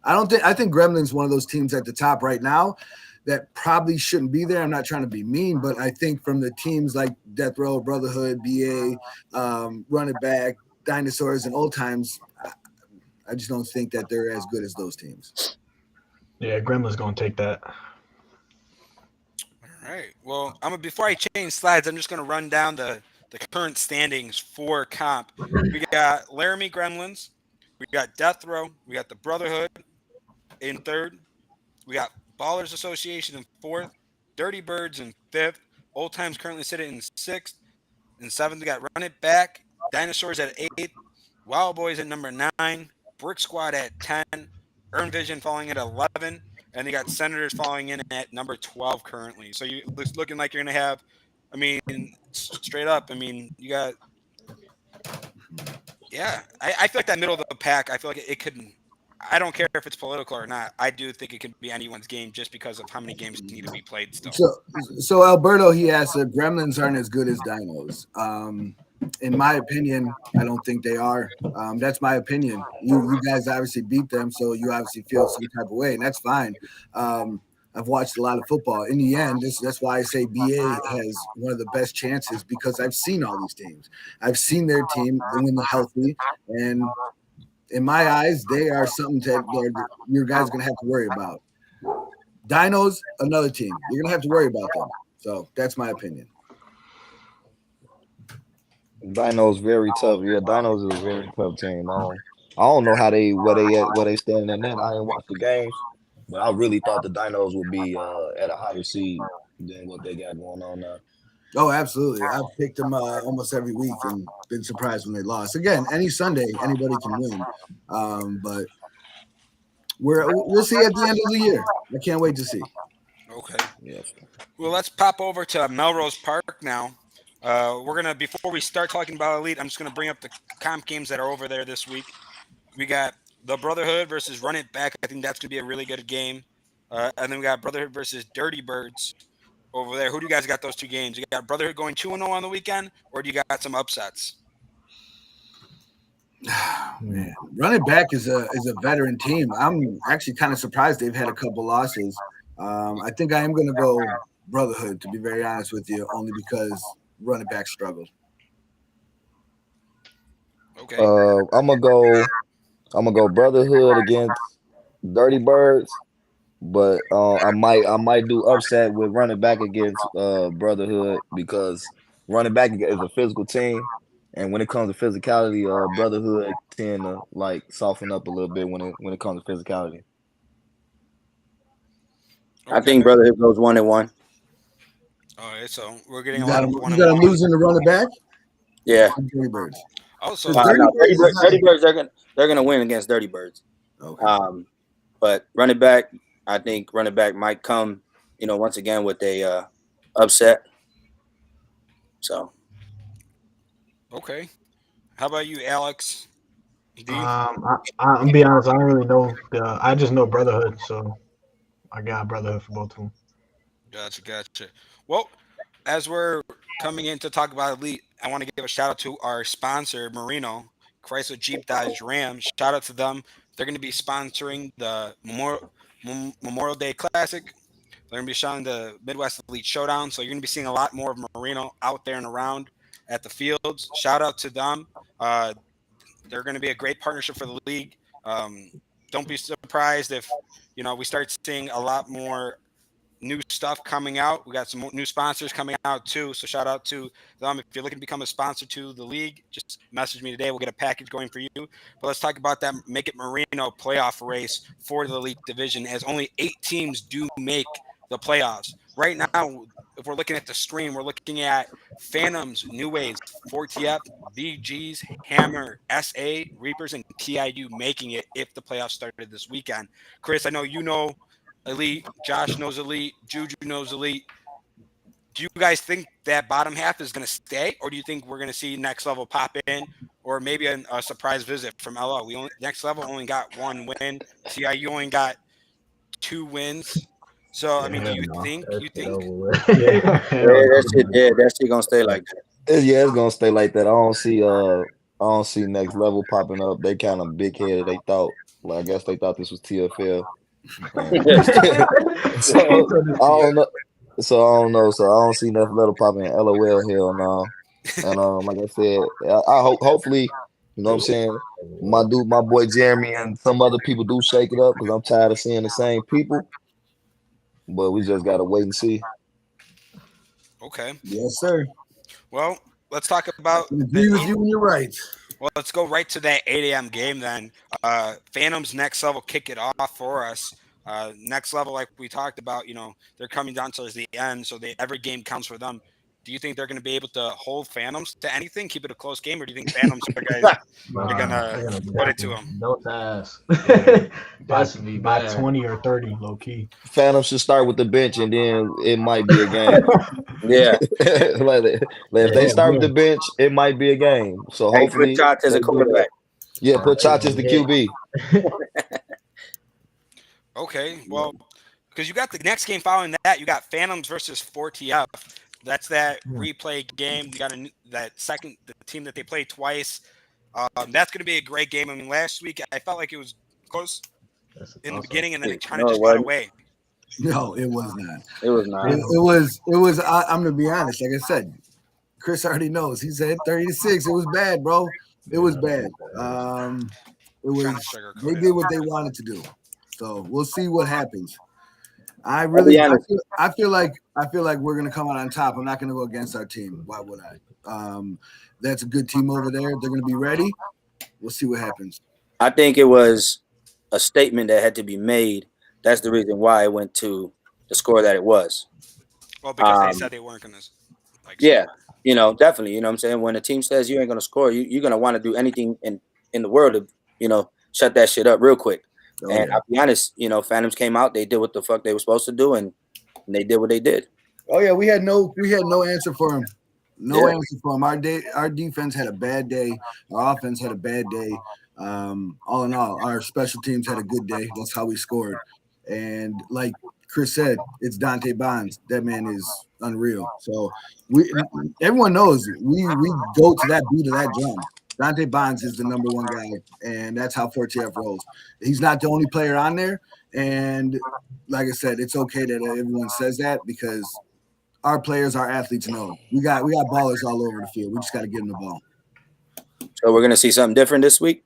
I think Gremlins one of those teams at the top right now that probably shouldn't be there. I'm not trying to be mean, but I think from the teams like Death Row, Brotherhood, BA, Run It Back, Dinosaurs, and Old Times, I just don't think that they're as good as those teams. Yeah, Gremlin's going to take that. All right. Well, before I change slides, I'm just going to run down the current standings for comp. We got Laramie Gremlins, We got Death Row. We got the Brotherhood in third. We got Ballers Association in fourth. Dirty Birds in fifth. Old Times currently sitting in sixth. In seventh, we got Run It Back. Dinosaurs at eighth. Wild Boys at number 9. Brick Squad at 10. Earn Vision falling at 11. And they got Senators falling in at number 12 currently. So it's looking like you're going to have, I mean, straight up, I mean, you got, yeah, I feel like that middle of the pack, I feel like it could, I don't care if it's political or not. I do think it could be anyone's game just because of how many games need to be played still. So Alberto, he asked, Gremlins aren't as good as Dinos. In my opinion, I don't think they are. That's my opinion. You guys obviously beat them, so you obviously feel some type of way, and that's fine. I've watched a lot of football. In the end, that's why I say BA has one of the best chances, because I've seen all these teams. I've seen their team when they're healthy, and in my eyes, they are something that your guys are going to have to worry about. Dinos, another team. You're going to have to worry about them. So that's my opinion. Dinos very tough. Yeah, Dinos is a very tough team. I don't know how where they stand in that. I didn't watch the games, but I really thought the Dinos would be at a higher seed than what they got going on now. Oh, absolutely. I've picked them almost every week and been surprised when they lost. Again, any Sunday, anybody can win. But we'll see at the end of the year. I can't wait to see. Okay. Yes. Well, let's pop over to Melrose Park now. Before we start talking about Elite, I'm just gonna bring up the comp games that are over there this week. We got the Brotherhood versus Run It Back. I think that's gonna be a really good game. And then we got Brotherhood versus Dirty Birds over there. Who do you guys got those two games? You got Brotherhood going 2-0 on the weekend, or do you got some upsets? Man, Run It Back is a veteran team. I'm actually kind of surprised they've had a couple losses. I think I am gonna go Brotherhood, to be very honest with you, only because Run It Back struggled. Okay. I'm gonna go Brotherhood against Dirty Birds, but I might do upset with Run It Back against Brotherhood, because Run It Back is a physical team, and when it comes to physicality, Brotherhood tend to like soften up a little bit when it comes to physicality. I think Brotherhood goes 1-1. All right, so we're getting you got them losing to Run It Back. Yeah. Dirty Birds. Also, Dirty Birds, they're gonna win against Dirty Birds. Okay. But Run It Back, I think Run It Back might come, once again with a upset. So. Okay. How about you, Alex? I'm be honest, I don't really know. I just know Brotherhood, so I got Brotherhood for both of them. Gotcha. Well, as we're coming in to talk about Elite, I want to give a shout out to our sponsor, Marino, Chrysler Jeep Dodge Ram. Shout out to them. They're going to be sponsoring the Memorial Day Classic. They're going to be showing the Midwest Elite Showdown. So you're going to be seeing a lot more of Marino out there and around at the fields. Shout out to them. They're going to be a great partnership for the league. Don't be surprised if, we start seeing a lot more new stuff coming out. We got some new sponsors coming out too. So shout out to them. If you're looking to become a sponsor to the league, just message me today. We'll get a package going for you. But let's talk about that Make It Marino playoff race for the Elite Division, as only 8 teams do make the playoffs. Right now, if we're looking at the stream, we're looking at Phantoms, New Waves, 4TF, VGs, Hammer, SA, Reapers, and TIU making it if the playoffs started this weekend. Chris, I know you know Elite, Josh knows Elite, Juju knows Elite. Do you guys think that bottom half is going to stay, or do you think we're going to see Next Level pop in, or maybe a surprise visit from LO? Next Level only got 1 win. TIU only got 2 wins. So, I mean, do you think? Yeah, that shit gonna stay like that. Yeah, it's gonna stay like that. I don't see Next Level popping up. They kind of big headed. I guess they thought this was TFL. So I don't know. So I don't see Next Level popping. LOL, hell no. And like I said, I hopefully, you know what I'm saying, my boy Jeremy and some other people do shake it up, because I'm tired of seeing the same people. But we just gotta wait and see. Okay. Yes, sir. Well, let's talk about. I agree with you, and you're right. Well, let's go right to that 8 a.m. game then. Phantoms Next Level kick it off for us. Next Level, like we talked about, they're coming down towards the end, so every game counts for them. Do you think they're going to be able to hold Phantoms to anything, keep it a close game, or do you think Phantoms are going to put it to them? Don't ask. By 20 or 30, low key. Phantoms should start with the bench, and then it might be a game. Yeah. If they start with the bench, it might be a game. So hopefully, put Chach as a quarterback. Yeah, put Chach as the QB. Okay, well, because you got the next game following that, you got Phantoms versus 4TF. That's that replay game. You got the team that they played twice. That's going to be a great game. I mean, last week I felt like it was close in the beginning, and then it kind of just got away. No, it was not. It was not. It was. I'm gonna be honest. Like I said, Chris already knows. He said 30-6. It was bad, bro. It was bad. It was. They did what they wanted to do. So we'll see what happens. I feel like we're gonna come out on top. I'm not gonna go against our team. Why would I? That's a good team over there. They're gonna be ready. We'll see what happens. I think it was a statement that had to be made. That's the reason why it went to the score that it was. Well, because they said they weren't gonna. Yeah, definitely. You know what I'm saying? When a team says you ain't gonna score, you're gonna want to do anything in the world to shut that shit up real quick. And I'll be honest, Phantoms came out, they did what the fuck they were supposed to do, and they did what they did. Oh yeah, we had no answer for him. No answer for him. Our defense had a bad day. Our offense had a bad day. All in all, our special teams had a good day. That's how we scored. And like Chris said, it's Dante Bonds. That man is unreal. So everyone knows we go to that beat of that drum. Dante Bonds is the number one guy, and that's how 4TF rolls. He's not the only player on there, and like I said, it's okay that everyone says that because our players, our athletes know. We got ballers all over the field. We just got to give them the ball. So we're going to see something different this week?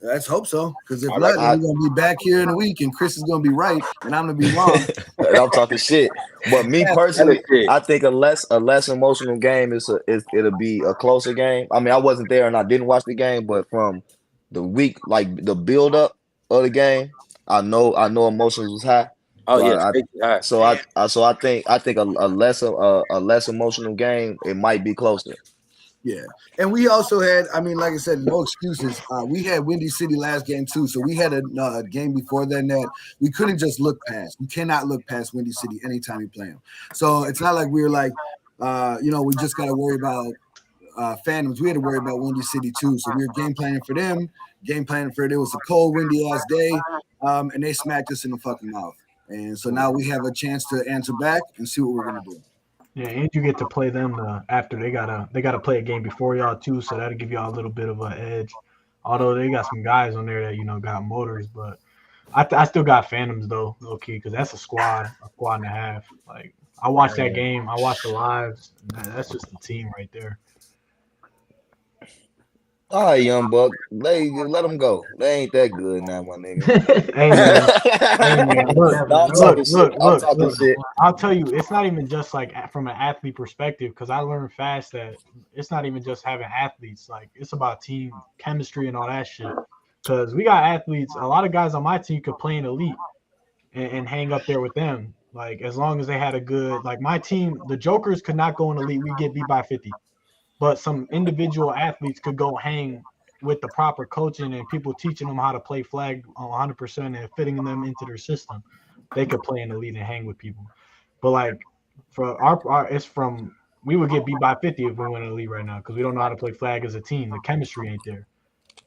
Let's hope so, because if not, we're going to be back here in a week, and Chris is going to be right, and I'm going to be wrong. I'm talking shit. But me personally, I think a less emotional game it'll be a closer game. I mean, I wasn't there and I didn't watch the game, but from the week, like the build up of the game, I know emotions was high. Oh yeah. So I think a less emotional game, it might be closer. Yeah, and we also had, like I said, no excuses. We had Windy City last game too, so we had a game before then that we couldn't just look past. We cannot look past Windy City anytime we play them. So it's not like we were like, we just got to worry about Phantoms. We had to worry about Windy City too. So we were game planning for them, it was a cold, windy ass day, and they smacked us in the fucking mouth. And so now we have a chance to answer back and see what we're gonna do. Yeah, and you get to play them after they gotta play a game before y'all too, so that'll give y'all a little bit of an edge. Although they got some guys on there that got motors, but I still got Phantoms though, low key, because that's a squad and a half. Like I watched that game, I watched the lives. That's just the team right there. All right, young buck, let them go. They ain't that good now, my nigga. Look. I'll tell you, it's not even just like from an athlete perspective, because I learned fast that it's not even just having athletes. Like it's about team chemistry and all that shit. Because we got athletes, a lot of guys on my team could play in elite and hang up there with them. Like as long as they had a good, like my team, the Jokers could not go in elite. We get beat by 50. But some individual athletes could go hang with the proper coaching and people teaching them how to play flag 100% and fitting them into their system. They could play in the league and hang with people. But like for our it's from we would get beat by 50 if we went in the league right now because we don't know how to play flag as a team. The chemistry ain't there.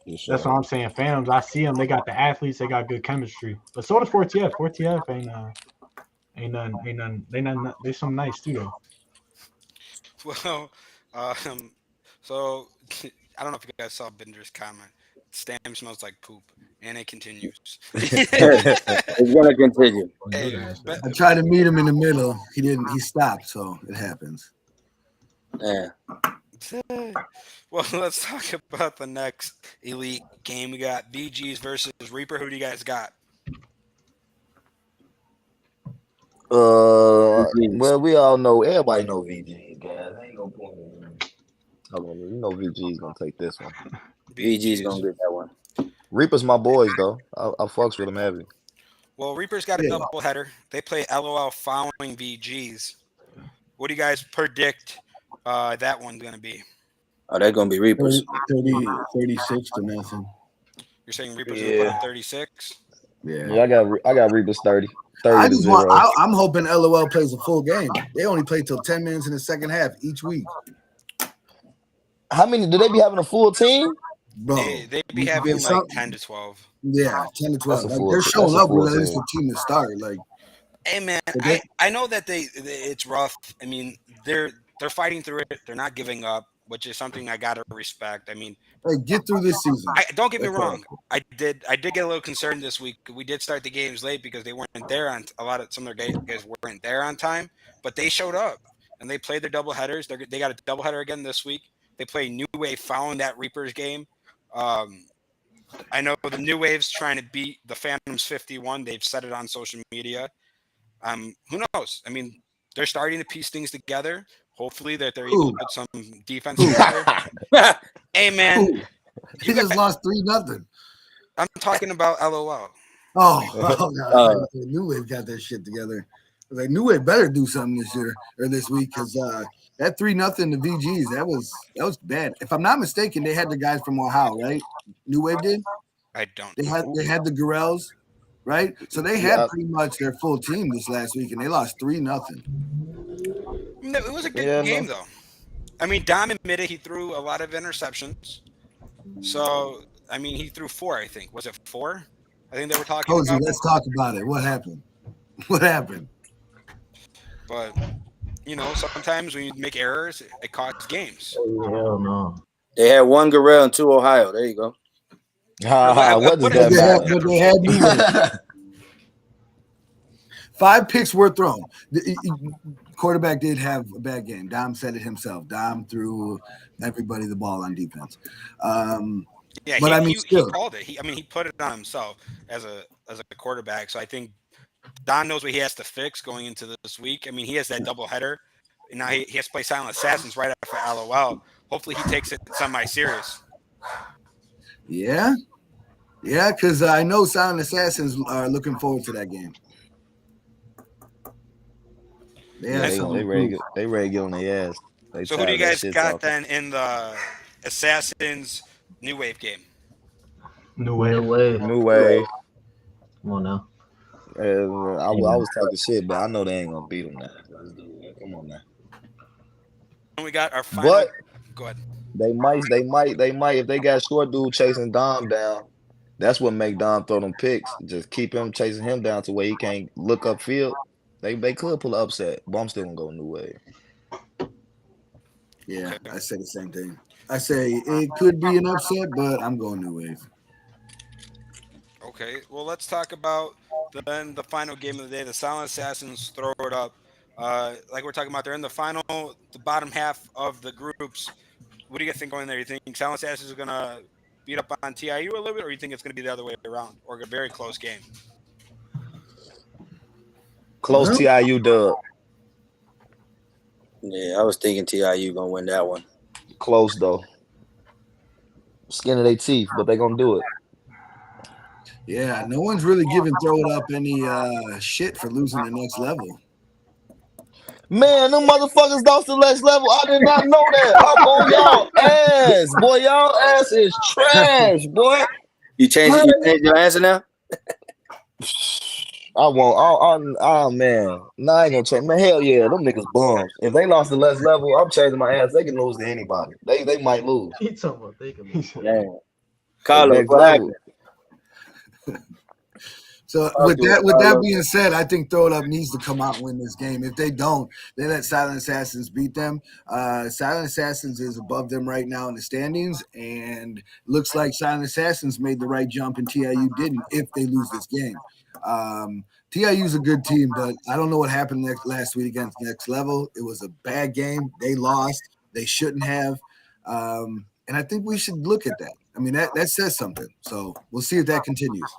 Sure. That's what I'm saying. Phantoms, I see them. They got the athletes. They got good chemistry. But so does 4TF. 4TF ain't none. They some nice too though. Well. So I don't know if you guys saw Bender's comment. Stam smells like poop, and it continues. It's gonna continue. I tried to meet him in the middle. He didn't. He stopped, so it happens. Yeah. Well, let's talk about the next elite game. We got BGs versus Reaper. Who do you guys got? Well, we all know. Everybody know VG, guys. I ain't gonna point. Hold on, you know VG's gonna take this one. VG's gonna get that one. Reaper's my boys though. I fucks with them heavy. Well, Reaper's got a double header. They play LOL following VGs. What do you guys predict that one's gonna be? Oh, they're gonna be Reapers. 36 to nothing. You're saying Reaper's gonna put up 36? Yeah, I got Reaper's 30. 30 I to just 0. I'm hoping LOL plays a full game. They only play till 10 minutes in the second half each week. How many do they be having a full team? Bro, They be having like 10 to 12. Yeah, 10 to 12. That's a Like, full- they're showing that's a up full with at least team. a team to start. Like, Hey man, Okay. I know that it's rough. I mean, they're fighting through it. They're not giving up, which is something I gotta respect. I mean, get through this season. don't get me That's wrong. I did get a little concerned this week. We did start the games late because they weren't there on some of their guys weren't there on time, but they showed up and they played their double headers. They got a double header again this week. They play New Wave following that Reapers game. I know the New Wave's trying to beat the Phantoms 51. They've said it on social media. Who knows? I mean, they're starting to piece things together. Hopefully that they're able to put some defense together. Hey man, He just lost 3-0. I'm talking about LOL. Oh God. New Wave got their shit together. I was like, New Wave better do something this year or this week because that 3-0 to VGs, that was bad. If I'm not mistaken, they had the guys from Ohio, right? New Wave did. I don't. They had the Gorels, right? So they had pretty much their full team this last week, and they lost 3-0. It was a good game though. I mean, Dom admitted he threw a lot of interceptions. So I mean, he threw 4. I think was it 4? I think they were talking Cozy, about. let's talk about it. What happened? What happened? But you know, sometimes when you make errors, it costs games. Hell no. They had 1 Gorell and 2 Ohio. There you go. What does that matter? But they had New Wave. 5 picks were thrown. The quarterback did have a bad game. Dom said it himself. Dom threw everybody the ball on defense. Yeah, but he still. called it. He put it on himself as a quarterback. So I think Don knows what he has to fix going into this week. I mean, he has that double header. And now he has to play Silent Assassins right after LOL. Hopefully he takes it semi-serious. Yeah, because I know Silent Assassins are looking forward to that game. They ready to get on their ass. So who do you guys got then in the Assassins New Wave game? New Wave. Come on now. I was talking shit, but I know they ain't gonna beat them now. Come on now. And we got our final. But go ahead. They might. If they got short dude chasing Dom down, that's what make Dom throw them picks. Just keep him chasing him down to where he can't look upfield. They could pull an upset, but I'm still gonna go New Wave. Yeah, I say the same thing. I say it could be an upset, but I'm going New Wave. Okay, well, let's talk about then the final game of the day. The Silent Assassins throw it up. Like we're talking about, they're in the bottom half of the groups. What do you guys think going there? You think Silent Assassins is going to beat up on TIU a little bit, or you think it's going to be the other way around, or a very close game? Close TIU dub. Yeah, I was thinking TIU gonna win that one. Close though. Skin of their teeth, but they gonna do it. Yeah, no one's really giving Throw It Up any shit for losing the next level. Man, them motherfuckers lost the next level. I did not know that. I'm on y'all ass, boy. Y'all ass is trash, boy. You changed your answer now? I won't. Oh man, no, I ain't gonna change. Man, hell yeah, them niggas bums. If they lost the last level, I'm changing my ass. They can lose to anybody. They might lose. He talking about they can lose. Yeah. Carlos, what happened? So with that being said, I think Throw It Up needs to come out and win this game. If they don't, they let Silent Assassins beat them. Silent Assassins is above them right now in the standings, and looks like Silent Assassins made the right jump and TIU didn't if they lose this game. TIU's a good team, but I don't know what happened last week against Next Level. It was a bad game. They lost. They shouldn't have. And I think we should look at that. I mean, that says something. So we'll see if that continues.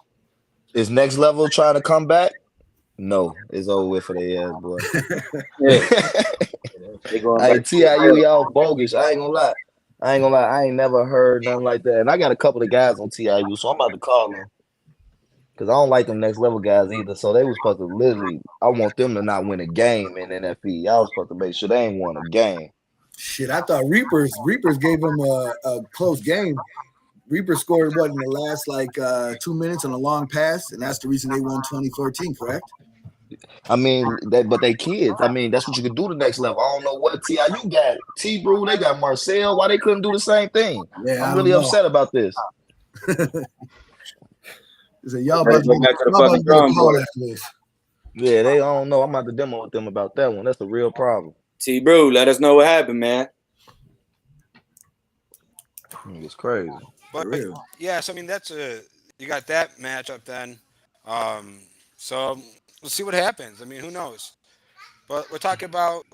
Is Next Level trying to come back? No, it's over with for their ass, boy. Hey, TIU, y'all bogus. I ain't gonna lie. I ain't gonna lie, I ain't never heard nothing like that. And I got a couple of guys on TIU, so I'm about to call them. Because I don't like them next level guys either. So they was supposed to literally, I want them to not win a game in NFE. Y'all was supposed to make sure they ain't won a game. Shit, I thought Reapers gave them a close game. Reaper scored what in the last 2 minutes on a long pass, and that's the reason they won 2014, correct? I mean, but they kids. I mean, that's what you could do the next level. I don't know what TIU got. T-Brew, they got Marcel. Why they couldn't do the same thing? Yeah, I'm really upset about this. Y'all about to call after this. Yeah, they don't know. I'm about to demo with them about that one. That's the real problem. T-Brew, let us know what happened, man. It's crazy. But yes, I mean that's you got that matchup then. So we'll see what happens. I mean, who knows? But let's talk about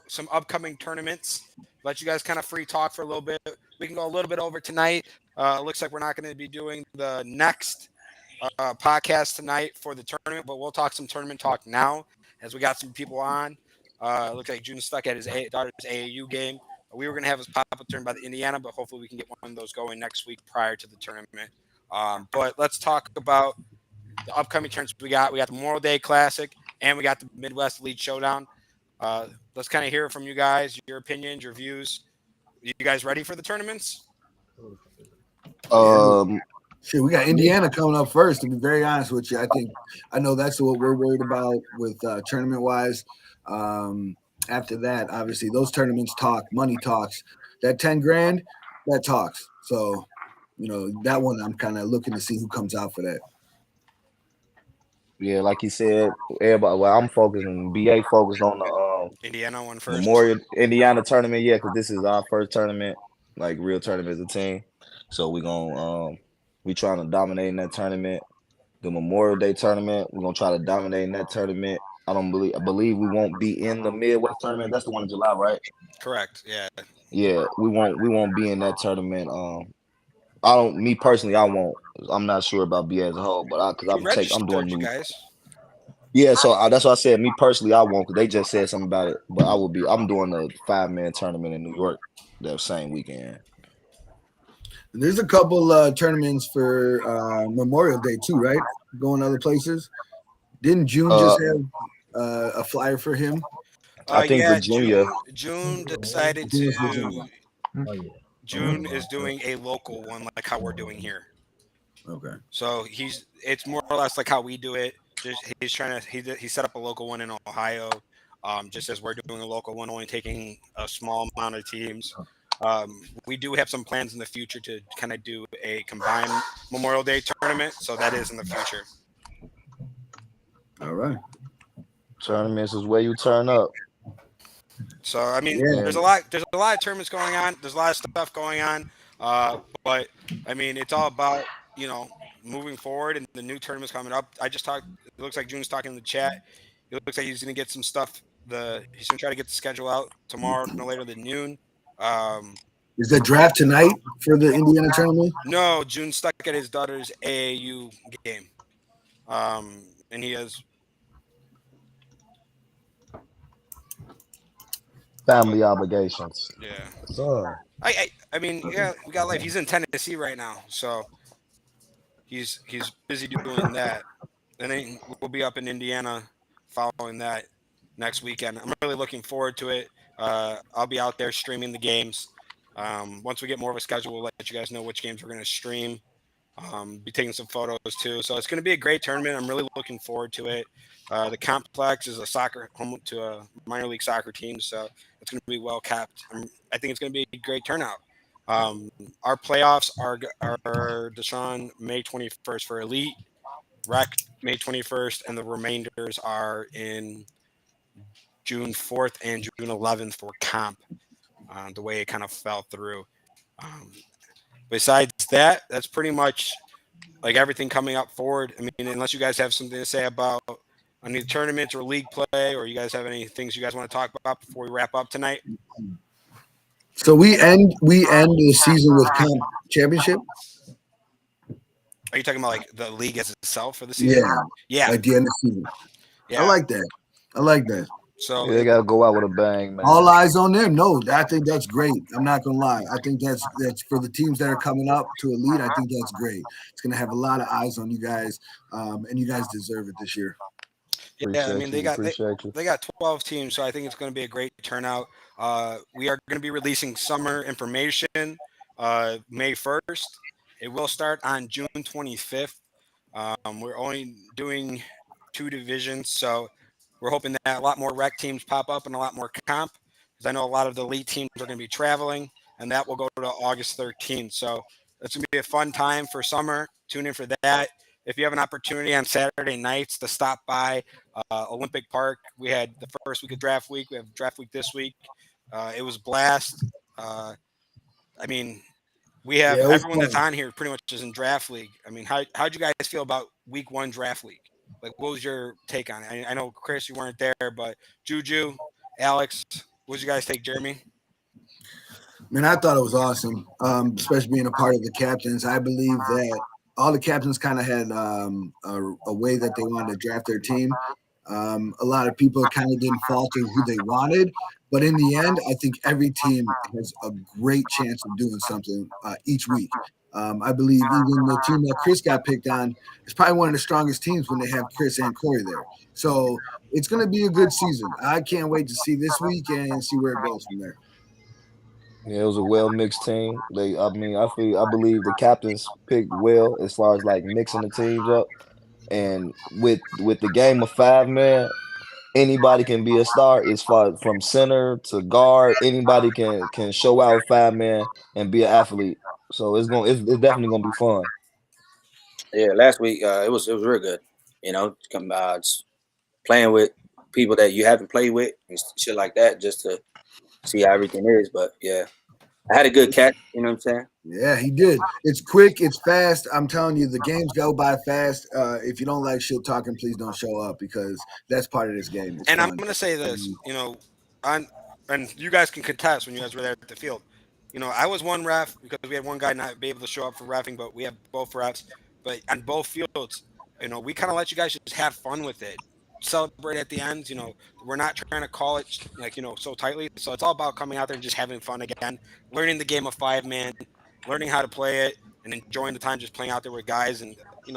some upcoming tournaments. Let you guys kind of free talk for a little bit. We can go a little bit over tonight. Looks like we're not going to be doing the next podcast tonight for the tournament, but we'll talk some tournament talk now as we got some people on. Looks like June's stuck at his daughter's AAU game. We were going to have his pop-up tournament by the Indiana, but hopefully we can get one of those going next week prior to the tournament. But let's talk about the upcoming tournaments we got. We got the Memorial Day Classic, and we got the Midwest Elite Showdown. Let's kind of hear it from you guys, your opinions, your views. You guys ready for the tournaments? Shit, we got Indiana coming up first. To be very honest with you, I know that's what we're worried about with tournament-wise. After that, obviously, those tournaments talk, money talks. That 10 grand, that talks. So, that one I'm kind of looking to see who comes out for that. Yeah, like you said, everybody. Well, I'm focused on BA. Focused on the Indiana one first. Memorial Indiana tournament. Yeah, because this is our first tournament, like real tournament as a team. So we trying to dominate in that tournament. The Memorial Day tournament, we're gonna try to dominate in that tournament. I believe we won't be in the Midwest tournament. That's the one in July, right? Correct. Yeah. Yeah, we won't be in that tournament. Me personally, I won't. I'm not sure about B as a whole, but I'm doing new guys. Yeah, so that's why I said me personally, I won't, because they just said something about it. But I'm doing a 5-man tournament in New York that same weekend. There's a couple tournaments for Memorial Day too, right? Going other places. Didn't June just have a flyer for him? I think Virginia. June decided to. June is doing a local one, like how we're doing here. Okay. So it's more or less like how we do it. He's trying to he set up a local one in Ohio, just as we're doing a local one, only taking a small amount of teams. We do have some plans in the future to kind of do a combined Memorial Day tournament, so that is in the future. All right. Tournaments is where you turn up. So I mean, there's a lot of tournaments going on. There's a lot of stuff going on, but I mean, it's all about moving forward and the new tournaments coming up. It looks like June's talking in the chat. It looks like he's going to get some stuff. He's going to try to get the schedule out tomorrow, no later than noon. Is the draft tonight for the Indiana tournament? No, June's stuck at his daughter's AAU game, and he has family obligations. Yeah. So I mean, yeah, we got life. He's in Tennessee right now, so he's busy doing that, and then we'll be up in Indiana following that next weekend. I'm really looking forward to it. I'll be out there streaming the games. Once we get more of a schedule, we'll let you guys know which games we're going to stream. Be taking some photos too. So it's going to be a great tournament. I'm really looking forward to it. The complex is home to a minor league soccer team, so it's going to be well kept. I think it's going to be a great turnout. Our playoffs are Deshaun May 21st for Elite, Rec May 21st, and the remainders are in June 4th and June 11th for comp. The way it kind of fell through. Besides that, that's pretty much like everything coming up forward. I mean, unless you guys have something to say about any tournaments or league play, or you guys have any things you guys want to talk about before we wrap up tonight. So we end the season with comp championship. Are you talking about like the league as itself for the season? Yeah. At the end of the season. Yeah. I like that. So They gotta go out with a bang, man. All eyes on them. No, I think that's great. I'm not gonna lie. I think that's for the teams that are coming up to elite. I think that's great. It's gonna have a lot of eyes on you guys, and you guys deserve it this year. yeah, I mean Appreciate you. they got 12 teams, so I think it's going to be a great turnout. We are going to be releasing summer information May 1st. It will start on June 25th. We're only doing 2 divisions, so we're hoping that a lot more rec teams pop up and a lot more comp, because I know a lot of the elite teams are going to be traveling, and that will go to August 13th. So it's going to be a fun time for summer. Tune in for that. If you have an opportunity on Saturday nights to stop by Olympic Park, we had the first week of draft week. We have draft week this week. It was a blast. I mean, we have Yeah, it was everyone that's fun. on here pretty much is in draft league. I mean, how'd you guys feel about week 1 draft league? Like, what was your take on it? I know, Chris, you weren't there, but Juju, Alex, what did you guys take, Jeremy? Man, I thought it was awesome, especially being a part of the captains. I believe that all the captains kind of had a way that they wanted to draft their team. A lot of people kind of didn't fall to who they wanted, but in the end, I think every team has a great chance of doing something each week. I believe even the team that Chris got picked on is probably one of the strongest teams when they have Chris and Corey there. So it's going to be a good season. I can't wait to see this week and see where it goes from there. Yeah, it was a well mixed team. I believe the captains picked well as far as like mixing the teams up. And with the game of 5, man, anybody can be a star. As far from center to guard, anybody can show out 5-man and be an athlete. So it's definitely gonna be fun. Yeah, last week it was real good. You know, playing with people that you haven't played with and shit like that, just to see how everything is. But yeah, I had a good catch. You know what I'm saying? Yeah, he did. It's quick. It's fast. I'm telling you, the games go by fast. If you don't like shit talking, please don't show up, because that's part of this game. It's And fun. I'm going to say this, and you guys can contest when you guys were there at the field. I was one ref because we had one guy not be able to show up for reffing, but we have both refs. But on both fields, we kind of let you guys just have fun with it. Celebrate at the end. We're not trying to call it so tightly. So it's all about coming out there and just having fun again, learning the game of 5-man, learning how to play it, and enjoying the time just playing out there with guys and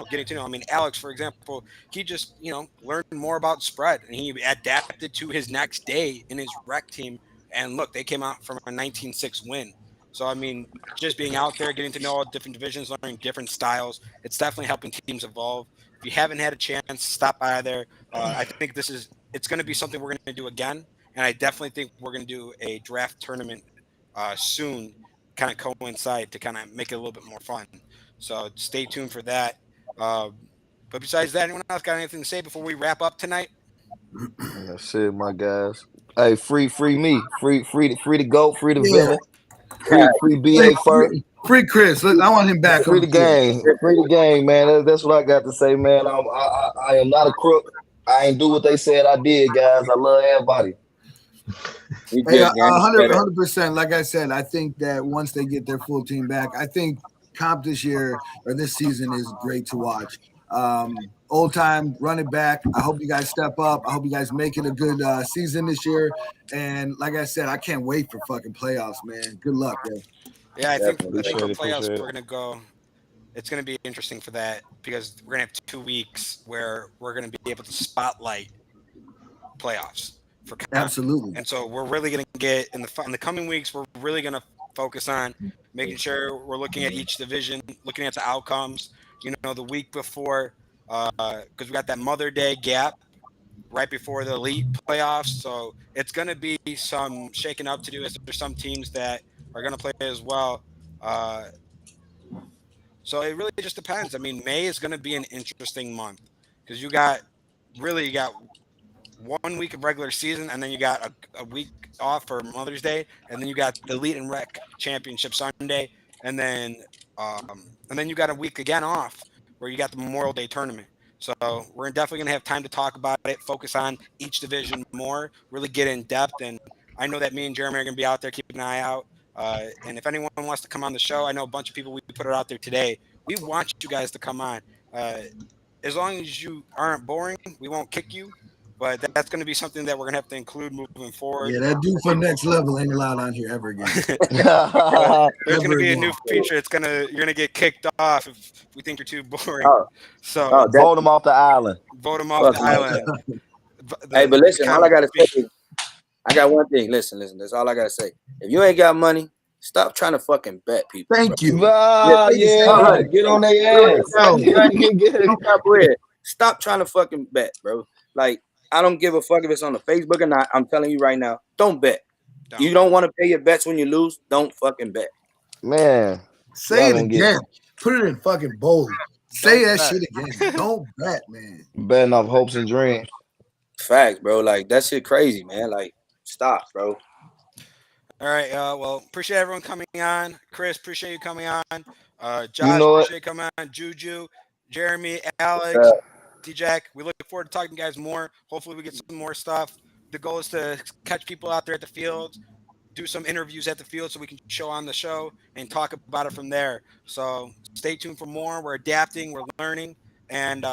getting to know. I mean, Alex, for example, he just learned more about spread, and he adapted to his next day in his rec team. And look, they came out from a 19-6 win. So I mean, just being out there, getting to know all different divisions, learning different styles, it's definitely helping teams evolve. If you haven't had a chance, stop by there. I think it's going to be something we're going to do again, and I definitely think we're going to do a draft tournament soon, kind of coincide to kind of make it a little bit more fun. So stay tuned for that. But besides that, anyone else got anything to say before we wrap up tonight? That's it, my guys. Hey, free me, free to go, free the Yeah. villain, free BA first. Free Chris. Look, I want him back. Free the game, man. That's what I got to say, man. I am not a crook. I ain't do what they said I did, guys. I love everybody. You Hey, good, man. 100%. Like I said, I think that once they get their full team back, I think comp this year or this season is great to watch. Old time, run it back. I hope you guys step up. I hope you guys make it a good season this year. And like I said, I can't wait for fucking playoffs, man. Good luck, bro. Yeah, I think for Appreciate playoffs, it. we're going to go. It's going to be interesting for that because we're going to have 2 weeks where we're going to be able to spotlight playoffs for comp. Absolutely. And so we're really going to get in the coming weeks. We're really going to focus on making sure we're looking at each division, looking at the outcomes. The week before, because we got that Mother Day gap right before the elite playoffs. So it's going to be some shaking up to do. As there's some teams that are going to play as well. So it really just depends. I mean, May is going to be an interesting month because you got 1 week of regular season, and then you got a week off for Mother's Day, and then you got the Elite and Rec Championship Sunday, and then you got a week again off where you got the Memorial Day tournament. So we're definitely going to have time to talk about it, focus on each division more, really get in depth. And I know that me and Jeremy are going to be out there keeping an eye out. And if anyone wants to come on the show, I know a bunch of people, we put it out there today. We want you guys to come on. As long as you aren't boring, we won't kick you. but that's going to be something that we're going to have to include moving forward. Yeah, that dude for next level ain't allowed on here ever again. There's going to be a new feature. You're going to get kicked off if we think you're too boring. So vote him off the island. Vote him off the island. Hey, but listen, all I gotta say is, I got one thing. Listen. That's all I gotta say. If you ain't got money, stop trying to fucking bet people. Thank you. Yeah, get on their ass. Stop trying to fucking bet, bro. Like, I don't give a fuck if it's on the Facebook or not. I'm telling you right now, don't bet. You don't want to pay your bets when you lose. Don't fucking bet. Man, say it again. Put it in fucking bold. Say that shit again. Don't bet, man. Betting off hopes and dreams. Facts, bro. Like, that shit crazy, man. Like, stop, bro. All right. Well, appreciate everyone coming on. Chris, appreciate you coming on. Josh, appreciate you coming on. Juju, Jeremy, Alex, D-Jack. We look forward to talking to you guys more. Hopefully we get some more stuff. The goal is to catch people out there at the field, do some interviews at the field so we can show on the show and talk about it from there. So stay tuned for more. We're adapting. We're learning. And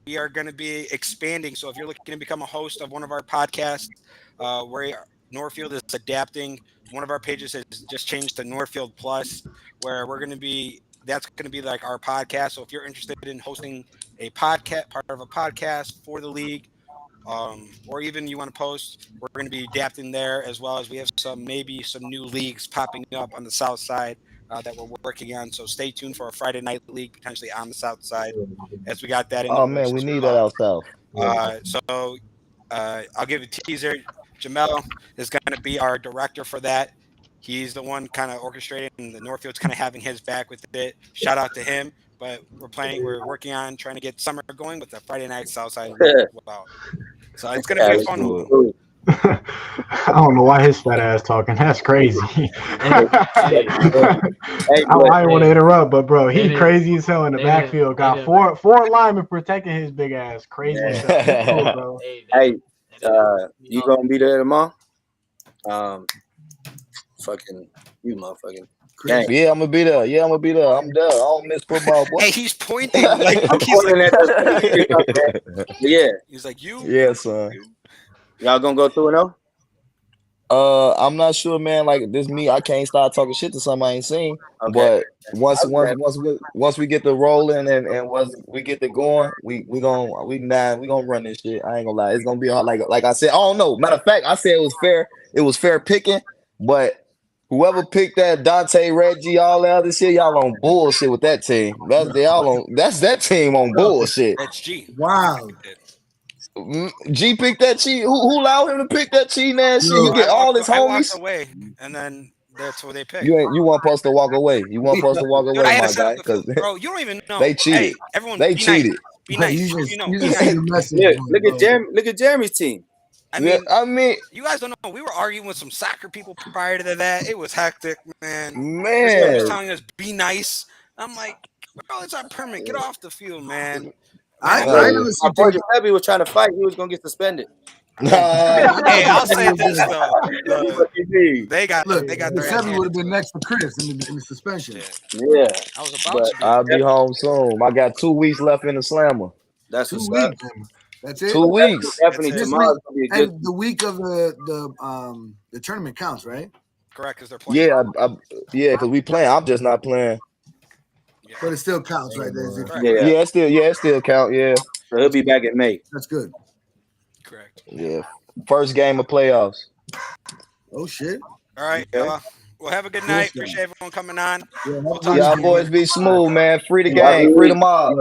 we are going to be expanding. So if you're looking to become a host of one of our podcasts, where Northfield is adapting, one of our pages has just changed to Northfield Plus, where that's going to be like our podcast. So if you're interested in hosting a podcast, part of a podcast for the league, or even you want to post, we're going to be adapting there, as well as we have maybe some new leagues popping up on the south side that we're working on. So stay tuned for a Friday night league potentially on the south side, as we got that in. Oh man, we need that out south. So I'll give a teaser. Jamel is going to be our director for that. He's the one kind of orchestrating, and the Northfield's kind of having his back with it. Shout out to him. But we're working on trying to get summer going with the Friday night Southside. Wow. So it's going to be a fun one. I don't know why his fat ass talking. That's crazy. I don't want to interrupt, but bro, he crazy as hell in the backfield. Got four linemen protecting his big ass. Crazy as hell. Cool, bro. Hey, you gonna be there tomorrow? Fucking you, motherfucking. Dang. Yeah, I'm gonna be there. I'm there. I don't miss football, boy. Hey, he's pointing like I'm pointing at the yeah. He's like, you? Yeah, son. Y'all gonna go 2-0? I'm not sure, man. Like this, I can't start talking shit to something I ain't seen. Okay. But once we get the rolling and once we get the going, we gonna run this shit. I ain't gonna lie, it's gonna be hard. Like I said, I don't know. Matter of fact, I said it was fair. It was fair picking, but whoever picked that Dante, Reggie, all that other shit, y'all on bullshit with that team. That's that team on bullshit. That's G. Wow. G picked that cheat. Who allowed him to pick that cheating ass shit? He get all his homies. I walked away, and then that's what they picked. You weren't supposed to walk away. You weren't supposed to walk away, my guy. Bro, you don't even know. They cheated. Hey, everyone, they cheated. Be nice. Look at Jeremy's team. I mean, you guys don't know. We were arguing with some soccer people prior to that. It was hectic, man. This guy was telling us be nice. I'm like, bro, it's our permit. Get off the field, man. I told you Heavy was trying to fight. He was gonna get suspended. Hey, I'll say this though. They got their Heavy would have been next for Chris in the suspension. Yeah, I was about to. I'll be home soon. I got 2 weeks left in the slammer. That's 2 weeks. That's it. 2 weeks. Definitely tomorrow. And the week of the tournament counts, right? Correct, because they're playing. Yeah, because we playing. I'm just not playing. Yeah. But it still counts, right? Yeah, it still count. Yeah. So he'll be back in May. That's good. Correct. Yeah. First game of playoffs. Oh shit. All right. Well, have a good night. Appreciate everyone coming on. Y'all boys be smooth, man. Free the game. Free the mob.